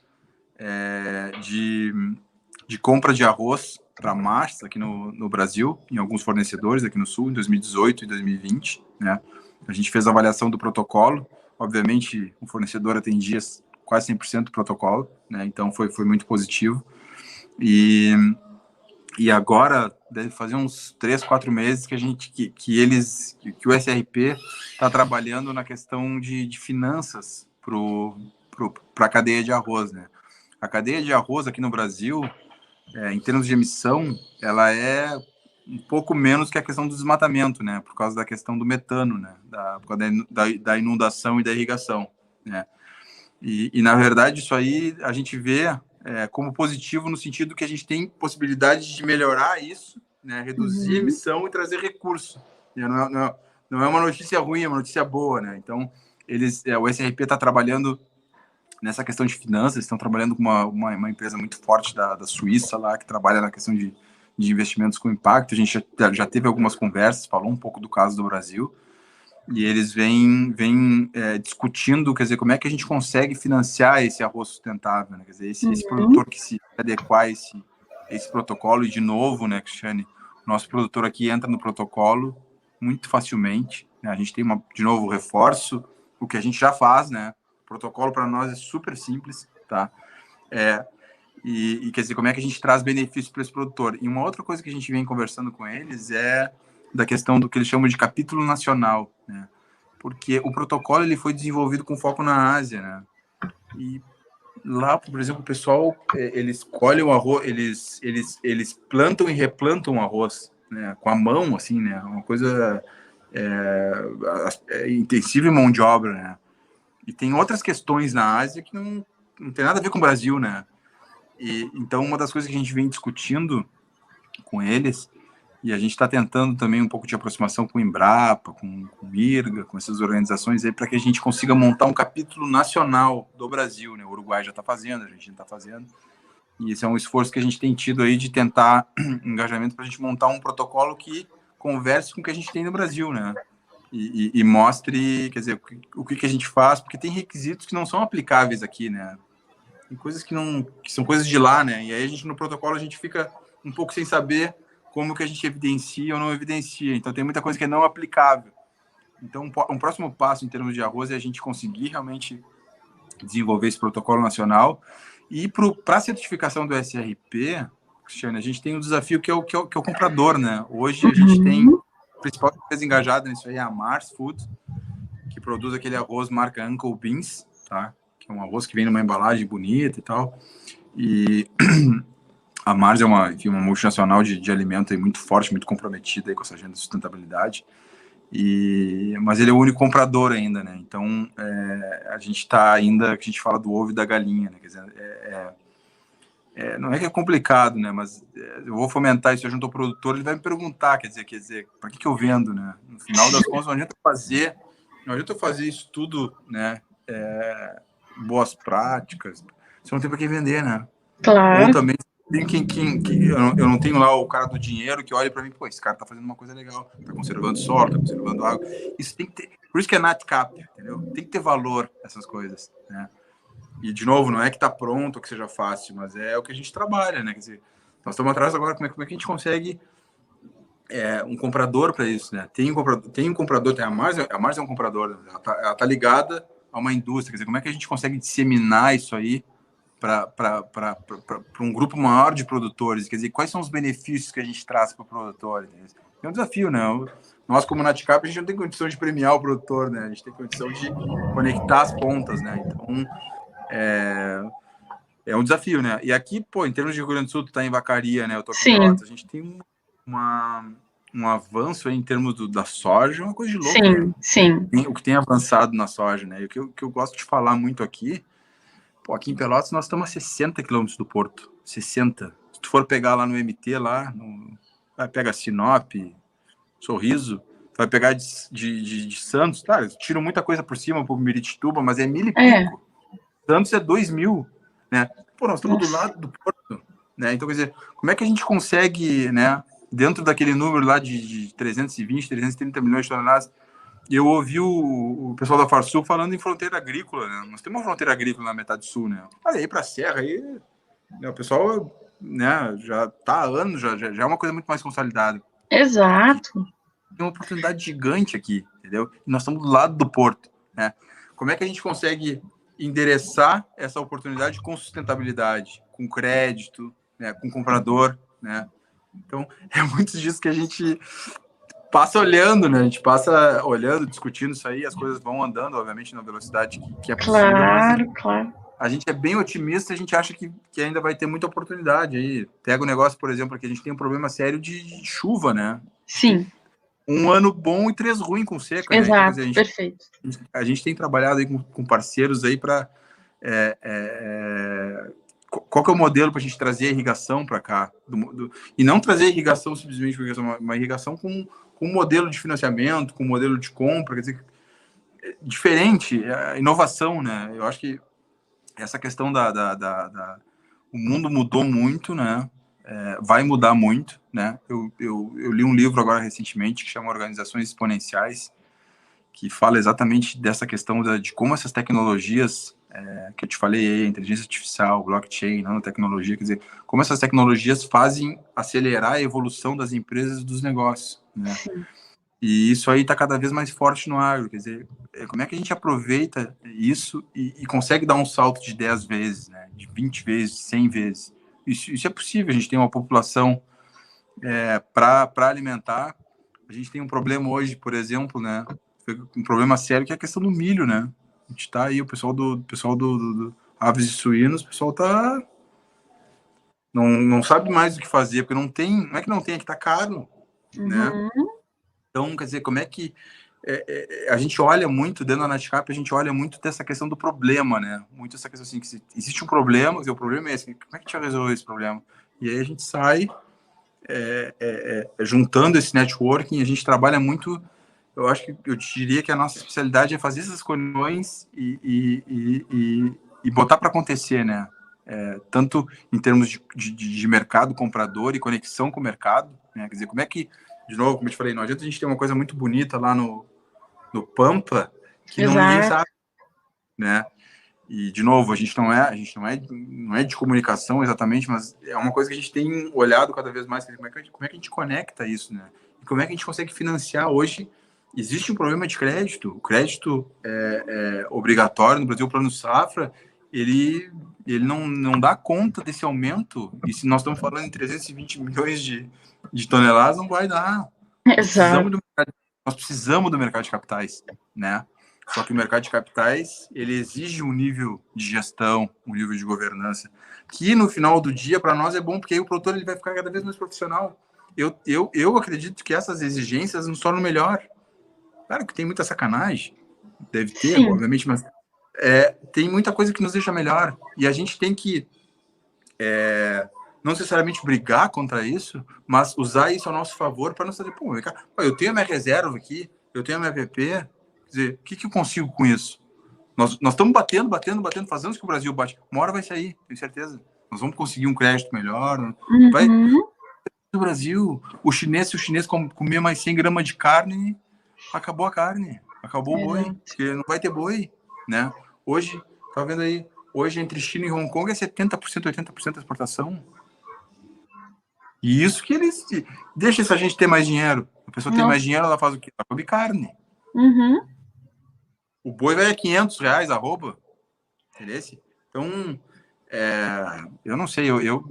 de compra de arroz para massa aqui no Brasil, em alguns fornecedores aqui no Sul, em 2018 e 2020, né? A gente fez a avaliação do protocolo. Obviamente, o fornecedor atendia quase 100% do protocolo, né? Então, foi muito positivo. E agora, deve fazer uns 3, 4 meses que o SRP está trabalhando na questão de finanças para a cadeia de arroz, né? A cadeia de arroz aqui no Brasil, em termos de emissão, ela é um pouco menos que a questão do desmatamento, né? Por causa da questão do metano, né? Por causa da inundação e da irrigação, né? E, na verdade, isso aí a gente vê como positivo no sentido que a gente tem possibilidade de melhorar isso, né? Reduzir a emissão e trazer recurso. Não é uma notícia ruim, é uma notícia boa, né? Então, o SRP está trabalhando nessa questão de finanças, estão trabalhando com uma empresa muito forte da Suíça lá, que trabalha na questão de investimentos com impacto. A gente já teve algumas conversas, falou um pouco do caso do Brasil, e eles vêm discutindo, quer dizer, como é que a gente consegue financiar esse arroz sustentável, né? Quer dizer, esse produtor que se adequar a esse protocolo, e de novo, né, Cristiane, nosso produtor aqui entra no protocolo muito facilmente, né? A gente tem, de novo, reforço, o que a gente já faz, né? O protocolo para nós é super simples, tá? E quer dizer, como é que a gente traz benefício para esse produtor? E uma outra coisa que a gente vem conversando com eles é da questão do que eles chamam de capítulo nacional, né? Porque o protocolo ele foi desenvolvido com foco na Ásia, né? E lá, por exemplo, o pessoal eles colhem o arroz, eles plantam e replantam o arroz, né? Com a mão, assim, né? Uma coisa intensiva em mão de obra, né? E tem outras questões na Ásia que não tem nada a ver com o Brasil, né? Então, uma das coisas que a gente vem discutindo com eles, e a gente está tentando também um pouco de aproximação com o Embrapa, com o IRGA, com essas organizações aí, para que a gente consiga montar um capítulo nacional do Brasil, né? O Uruguai já está fazendo, a Argentina está fazendo, e esse é um esforço que a gente tem tido aí de tentar engajamento para a gente montar um protocolo que converse com o que a gente tem no Brasil, né? E mostre, quer dizer, o que a gente faz, porque tem requisitos que não são aplicáveis aqui, né? Tem coisas que são coisas de lá, né? E aí no protocolo a gente fica um pouco sem saber como que a gente evidencia ou não evidencia. Então tem muita coisa que é não aplicável. Então um próximo passo em termos de arroz é a gente conseguir realmente desenvolver esse protocolo nacional. E para a certificação do SRP, Cristiane, a gente tem um desafio que é o comprador, né? Hoje a gente tem a principal empresa engajada nisso aí é a Mars Food, que produz aquele arroz marca Uncle Beans, tá? Que é um arroz que vem numa embalagem bonita e tal. E a Mars é uma multinacional de alimento aí muito forte, muito comprometida aí com essa agenda de sustentabilidade. Mas ele é o único comprador ainda, né? Então, a gente está ainda, que a gente fala do ovo e da galinha, né? Quer dizer, não é que é complicado, né? Mas eu vou fomentar isso junto ao produtor, ele vai me perguntar, quer dizer, para que eu vendo, né? No final das contas, não adianta eu fazer isso tudo, né? Boas práticas, você não tem para quem vender, né? Claro. Ou também eu não tenho lá o cara do dinheiro que olha para mim, pô, esse cara tá fazendo uma coisa legal, tá conservando solo, tá conservando água. Isso tem que ter, por isso que é NatCap, entendeu? Tem que ter valor essas coisas, né? E, de novo, não é que tá pronto ou que seja fácil, mas é o que a gente trabalha, né? Quer dizer, nós estamos atrás agora, como é que a gente consegue um comprador para isso, né? Tem um comprador, a Mars é um comprador, né? Ela tá ligada a uma indústria, quer dizer, como é que a gente consegue disseminar isso aí para um grupo maior de produtores? Quer dizer, quais são os benefícios que a gente traz para o produtor? É um desafio, né? Nós, como NatCap, a gente não tem condição de premiar o produtor, né? A gente tem condição de conectar as pontas, né? Então, é um desafio, né? E aqui, pô, em termos de Rio Grande do Sul, tu tá em Vacaria, né? Eu tô aqui em Pelotas. A gente tem um avanço aí em termos da soja, uma coisa de louco, né? Sim. O que tem avançado na soja, né? E o que eu gosto de falar muito aqui, pô, aqui em Pelotas nós estamos a 60 quilômetros do porto. 60. Se tu for pegar lá no MT, vai pegar Sinop, Sorriso, tu vai pegar de Santos, tá? Tiro muita coisa por cima pro Miritituba, mas é 1.000 e pico. Santos é 2.000, né? Pô, nós estamos do lado do porto, né? Então, quer dizer, como é que a gente consegue, né, dentro daquele número lá de 320, 330 milhões de toneladas, eu ouvi o pessoal da Farsul falando em fronteira agrícola, né? Nós temos uma fronteira agrícola na metade sul, né? Olha aí para a Serra, aí, né, o pessoal, né, já está há anos, já é uma coisa muito mais consolidada. Exato. Tem uma oportunidade gigante aqui, entendeu? E nós estamos do lado do porto, né? Como é que a gente consegue endereçar essa oportunidade com sustentabilidade, com crédito, né, com comprador, né? Então, é muitos dias que a gente passa olhando, né? A gente passa olhando, discutindo isso aí, as coisas vão andando, obviamente, na velocidade que é possível. Claro. A gente é bem otimista, a gente acha que ainda vai ter muita oportunidade aí. Pega o negócio, por exemplo, que a gente tem um problema sério de chuva, né? Sim. Um ano bom e 3 ruim com seca. Exato, né? Então, perfeito. A gente tem trabalhado aí com parceiros aí para... qual que é o modelo para a gente trazer a irrigação para cá? E não trazer a irrigação simplesmente uma irrigação com um modelo de financiamento, com um modelo de compra, quer dizer, diferente, inovação, né? Eu acho que essa questão o mundo mudou muito, né? Vai mudar muito, né? Eu li um livro agora recentemente que chama Organizações Exponenciais, que fala exatamente dessa questão de como essas tecnologias que eu te falei aí, inteligência artificial, blockchain, nanotecnologia, quer dizer, como essas tecnologias fazem acelerar a evolução das empresas e dos negócios, né? E isso aí está cada vez mais forte no agro, quer dizer, como é que a gente aproveita isso e consegue dar um salto de 10 vezes, né? De 20 vezes, 100 vezes. Isso é possível, a gente tem uma população para alimentar. A gente tem um problema hoje, por exemplo, né? Um problema sério que é a questão do milho, né? A gente tá aí, o pessoal do aves e suínos, o pessoal tá não sabe mais o que fazer, porque não é que não tem, é que tá caro, né? Então, quer dizer, como é que a gente olha muito, dentro da NatCap, a gente olha muito dessa questão do problema, né? Muito essa questão assim, que existe um problema, e o problema é esse, como é que a gente vai resolver esse problema? E aí a gente sai juntando esse networking, a gente trabalha muito. Eu acho que eu diria que a nossa especialidade é fazer essas conexões e botar para acontecer, né? Tanto em termos de mercado comprador e conexão com o mercado, né? Quer dizer, como é que, de novo, como eu te falei, não adianta a gente ter uma coisa muito bonita lá no Pampa que ninguém sabe, né? E, de novo, a gente não é de comunicação exatamente, mas é uma coisa que a gente tem olhado cada vez mais, como é que a gente conecta isso, né? E como é que a gente consegue financiar hoje. Existe um problema de crédito. O crédito obrigatório no Brasil, o Plano Safra, ele não dá conta desse aumento. E se nós estamos falando em 320 milhões de toneladas, não vai dar. Nós precisamos do mercado de capitais, né? Só que o mercado de capitais, ele exige um nível de gestão, um nível de governança, que no final do dia, para nós, é bom, porque aí o produtor ele vai ficar cada vez mais profissional. Eu acredito que essas exigências nos tornam melhor. Claro que tem muita sacanagem, deve ter, obviamente, mas tem muita coisa que nos deixa melhor. E a gente tem que não necessariamente brigar contra isso, mas usar isso a nosso favor para não saber, pô, eu tenho a minha reserva aqui, eu tenho a minha PP, quer dizer, o que eu consigo com isso? Nós estamos batendo, faz anos que o Brasil bate. Uma hora vai sair, tenho certeza. Nós vamos conseguir um crédito melhor. Vai no Brasil, se o chinês comer mais 100 gramas de carne, acabou a carne, acabou o boi, porque não vai ter boi, né? Hoje, tá vendo aí, hoje entre China e Hong Kong é 70%, 80% da exportação. E isso que eles... Deixa essa gente ter mais dinheiro. A pessoa tem mais dinheiro, ela faz o quê? Ela come carne. O boi vai a R$500, arroba. Entendeu? Então, eu não sei, eu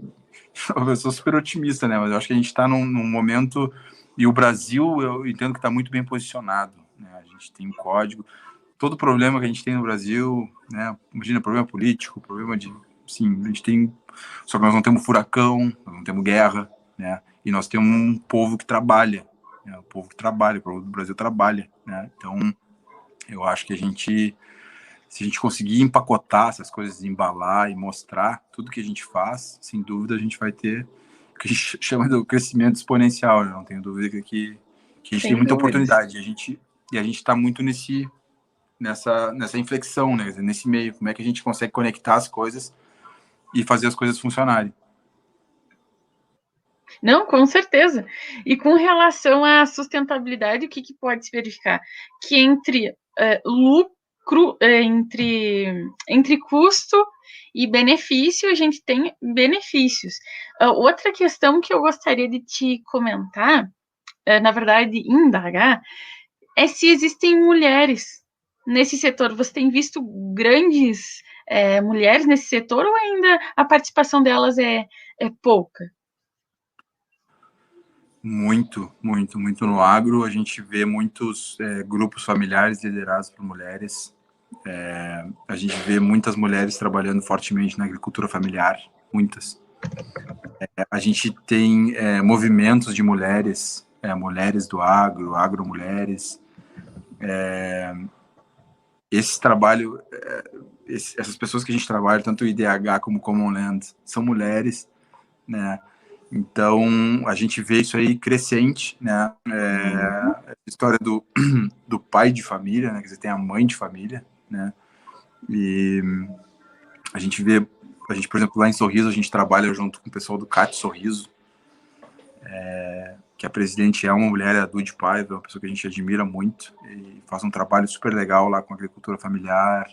sou super otimista, né? Mas eu acho que a gente está num momento... E o Brasil, eu entendo que está muito bem posicionado, né? A gente tem um código. Todo problema que a gente tem no Brasil, né? Imagina, problema político, problema de... Sim, a gente tem... Só que nós não temos furacão, nós não temos guerra, né? E nós temos um povo que trabalha, né? O povo que trabalha, o povo do Brasil trabalha, né? Então, eu acho que se a gente conseguir empacotar essas coisas, embalar e mostrar tudo que a gente faz, sem dúvida a gente vai ter o que a gente chama de crescimento exponencial, né? Não tenho dúvida que a gente tem muita oportunidade. E a gente está muito nessa inflexão, né? Nesse meio, como é que a gente consegue conectar as coisas e fazer as coisas funcionarem. Não, com certeza. E com relação à sustentabilidade, o que pode se verificar? Que entre lucro, entre custo e benefício, a gente tem benefícios. Outra questão que eu gostaria de te comentar, na verdade, indagar, é se existem mulheres nesse setor. Você tem visto grandes mulheres nesse setor ou ainda a participação delas é pouca? Muito no agro. A gente vê muitos grupos familiares liderados por mulheres. A gente vê muitas mulheres trabalhando fortemente na agricultura familiar, muitas. A gente tem movimentos de mulheres, mulheres do agro, agromulheres. Esse trabalho, essas pessoas que a gente trabalha, tanto o IDH como o Commonland, são mulheres, né? Então, a gente vê isso aí crescente, né? A história do pai de família, né? Quer dizer, tem a mãe de família, né? E a gente, por exemplo, lá em Sorriso, a gente trabalha junto com o pessoal do CAT Sorriso, que a presidente é uma mulher, a Dude Paiva, é uma pessoa que a gente admira muito e faz um trabalho super legal lá com a agricultura familiar,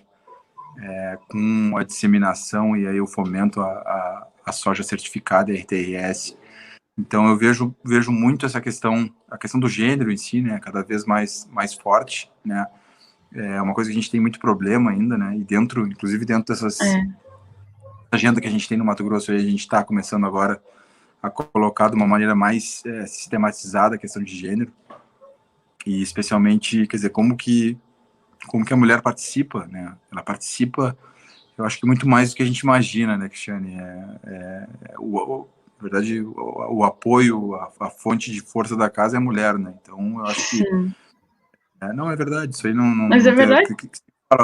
com a disseminação e aí o fomento a soja certificada, RTRS. Então eu vejo muito essa questão, a questão do gênero em si, né, cada vez mais forte, né. É uma coisa que a gente tem muito problema ainda, né, e inclusive dentro dessas agenda que a gente tem no Mato Grosso, a gente está começando agora a colocar de uma maneira mais sistematizada a questão de gênero e especialmente, quer dizer, como que a mulher participa, né? Ela participa, eu acho que muito mais do que a gente imagina, né, Cristiane? Na verdade, o apoio, a fonte de força da casa é a mulher, né? Então, eu acho que... não, é verdade, isso aí não... Mas é verdade.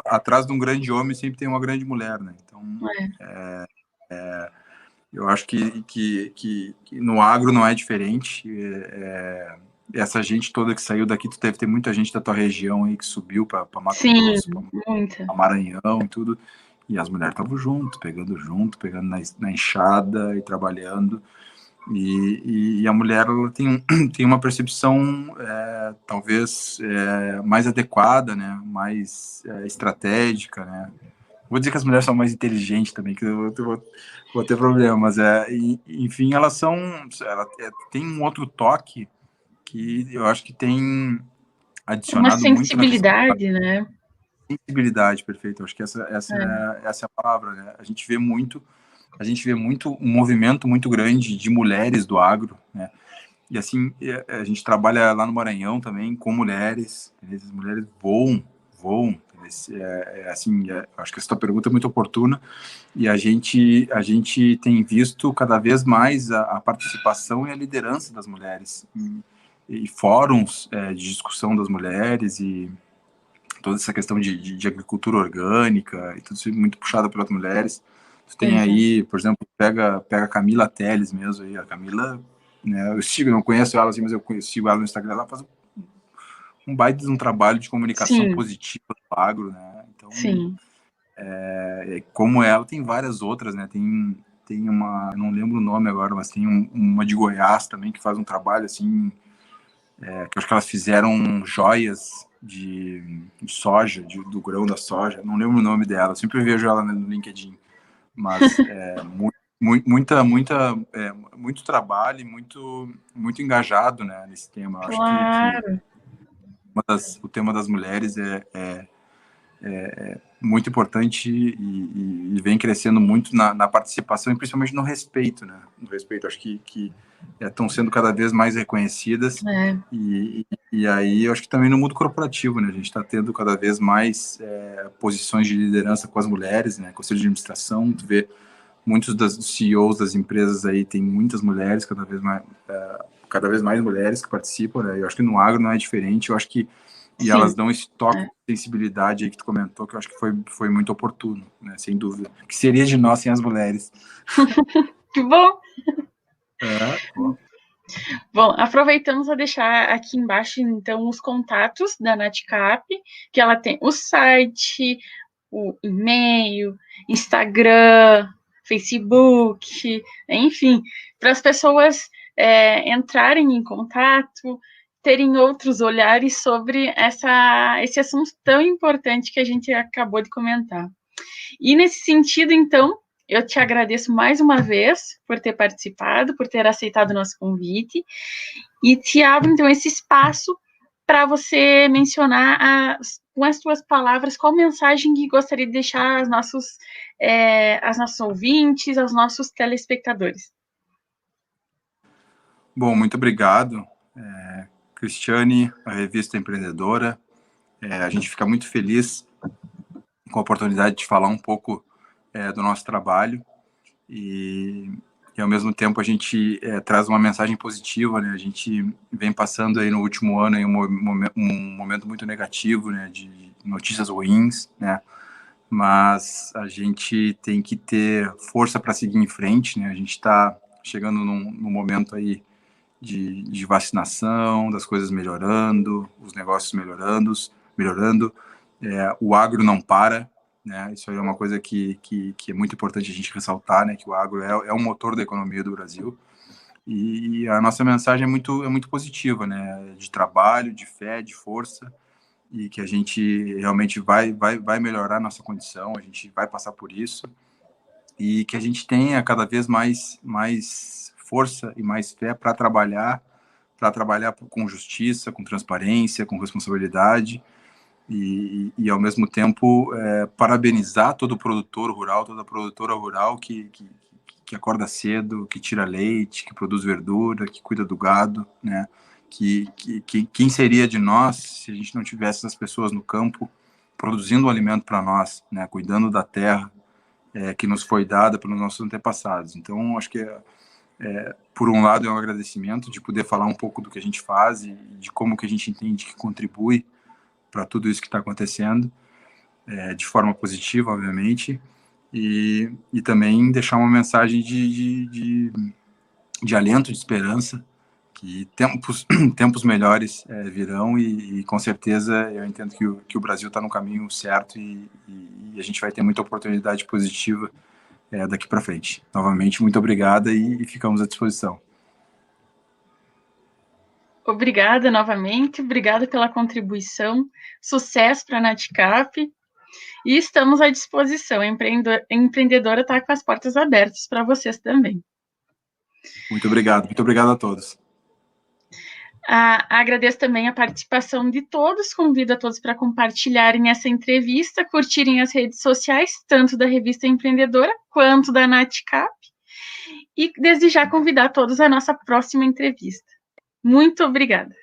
Atrás de um grande homem sempre tem uma grande mulher, né? Então, eu acho que no agro não é diferente. Essa gente toda que saiu daqui, tu deve ter muita gente da tua região aí que subiu para Mato Grosso, para Maranhão e tudo. E as mulheres estavam pegando na enxada e trabalhando. E a mulher ela tem uma percepção talvez mais adequada, né? Mais estratégica, né? Vou dizer que as mulheres são mais inteligentes também, que eu vou ter problema, mas enfim, elas tem um outro toque que eu acho que tem adicionado uma sensibilidade, muito né? Sensibilidade, perfeito. Eu acho que essa é a palavra, né? A gente vê muito um movimento muito grande de mulheres do agro, né? E assim, a gente trabalha lá no Maranhão também com mulheres, as mulheres voam. Acho que essa tua pergunta é muito oportuna e a gente tem visto cada vez mais a participação e a liderança das mulheres e fóruns de discussão das mulheres e toda essa questão de agricultura orgânica e tudo isso muito puxado pelas mulheres. Tu tem aí, por exemplo, pega a Camila Teles mesmo aí, a Camila, né, eu não conheço ela assim, mas eu sigo ela no Instagram, ela faz um baita de um trabalho de comunicação positiva do agro, né? Então, como ela, tem várias outras, né? Tem uma, não lembro o nome agora, mas tem uma de Goiás também que faz um trabalho assim, que eu acho que elas fizeram joias de soja, do grão da soja, não lembro o nome dela, eu sempre vejo ela no LinkedIn, mas muito trabalho e muito engajado, né, nesse tema. Eu acho que o tema das mulheres é muito importante e vem crescendo muito na participação e principalmente no respeito, né? No respeito, acho que estão sendo cada vez mais reconhecidas e aí eu acho que também no mundo corporativo, né? A gente está tendo cada vez mais posições de liderança com as mulheres, né? Conselho de administração, tu vê muitos dos CEOs das empresas aí, tem muitas mulheres, cada vez mais mulheres que participam, né? Eu acho que no agro não é diferente, eu acho que elas dão esse toque de sensibilidade aí que tu comentou, que eu acho que foi muito oportuno, né? Sem dúvida. Que seria de nós sem as mulheres. Que bom! Bom. Bom, aproveitamos a deixar aqui embaixo, então, os contatos da Naticap, que ela tem o site, o e-mail, Instagram, Facebook, enfim, para as pessoas entrarem em contato, terem outros olhares sobre esse assunto tão importante que a gente acabou de comentar. E nesse sentido, então, eu te agradeço mais uma vez por ter participado, por ter aceitado o nosso convite, e te abro, então, esse espaço para você mencionar, com as suas palavras, qual mensagem que gostaria de deixar aos nossos ouvintes, aos nossos telespectadores. Bom, muito obrigado, Cristiane, a Revista Empreendedora. A gente fica muito feliz com a oportunidade de falar um pouco do nosso trabalho e ao mesmo tempo a gente traz uma mensagem positiva, né? A gente vem passando aí no último ano aí um momento muito negativo, né? De notícias ruins, né? Mas a gente tem que ter força para seguir em frente, né? A gente está chegando num momento aí de vacinação, das coisas melhorando, os negócios melhorando. O agro não para, né? Isso aí é uma coisa que é muito importante a gente ressaltar, né? Que o agro é um motor da economia do Brasil e a nossa mensagem é muito positiva, né? De trabalho, de fé, de força e que a gente realmente vai melhorar a nossa condição, a gente vai passar por isso e que a gente tenha cada vez mais força e mais fé para trabalhar com justiça, com transparência, com responsabilidade e ao mesmo tempo parabenizar todo produtor rural, toda produtora rural que acorda cedo, que tira leite, que produz verdura, que cuida do gado, né? Quem seria de nós se a gente não tivesse essas pessoas no campo produzindo o alimento para nós, né? Cuidando da terra que nos foi dada pelos nossos antepassados. Então, acho que por um lado é um agradecimento de poder falar um pouco do que a gente faz e de como que a gente entende que contribui para tudo isso que está acontecendo, de forma positiva, obviamente, e também deixar uma mensagem de alento, de esperança, que tempos melhores virão e com certeza eu entendo que o Brasil está no caminho certo e a gente vai ter muita oportunidade positiva daqui para frente. Novamente, muito obrigada e ficamos à disposição. Obrigada novamente, obrigada pela contribuição, sucesso para a Naticap e estamos à disposição. A empreendedora está com as portas abertas para vocês também. Muito obrigado a todos. Agradeço também a participação de todos, convido a todos para compartilharem essa entrevista, curtirem as redes sociais, tanto da Revista Empreendedora quanto da Naticap, e desde já convidar todos à nossa próxima entrevista. Muito obrigada.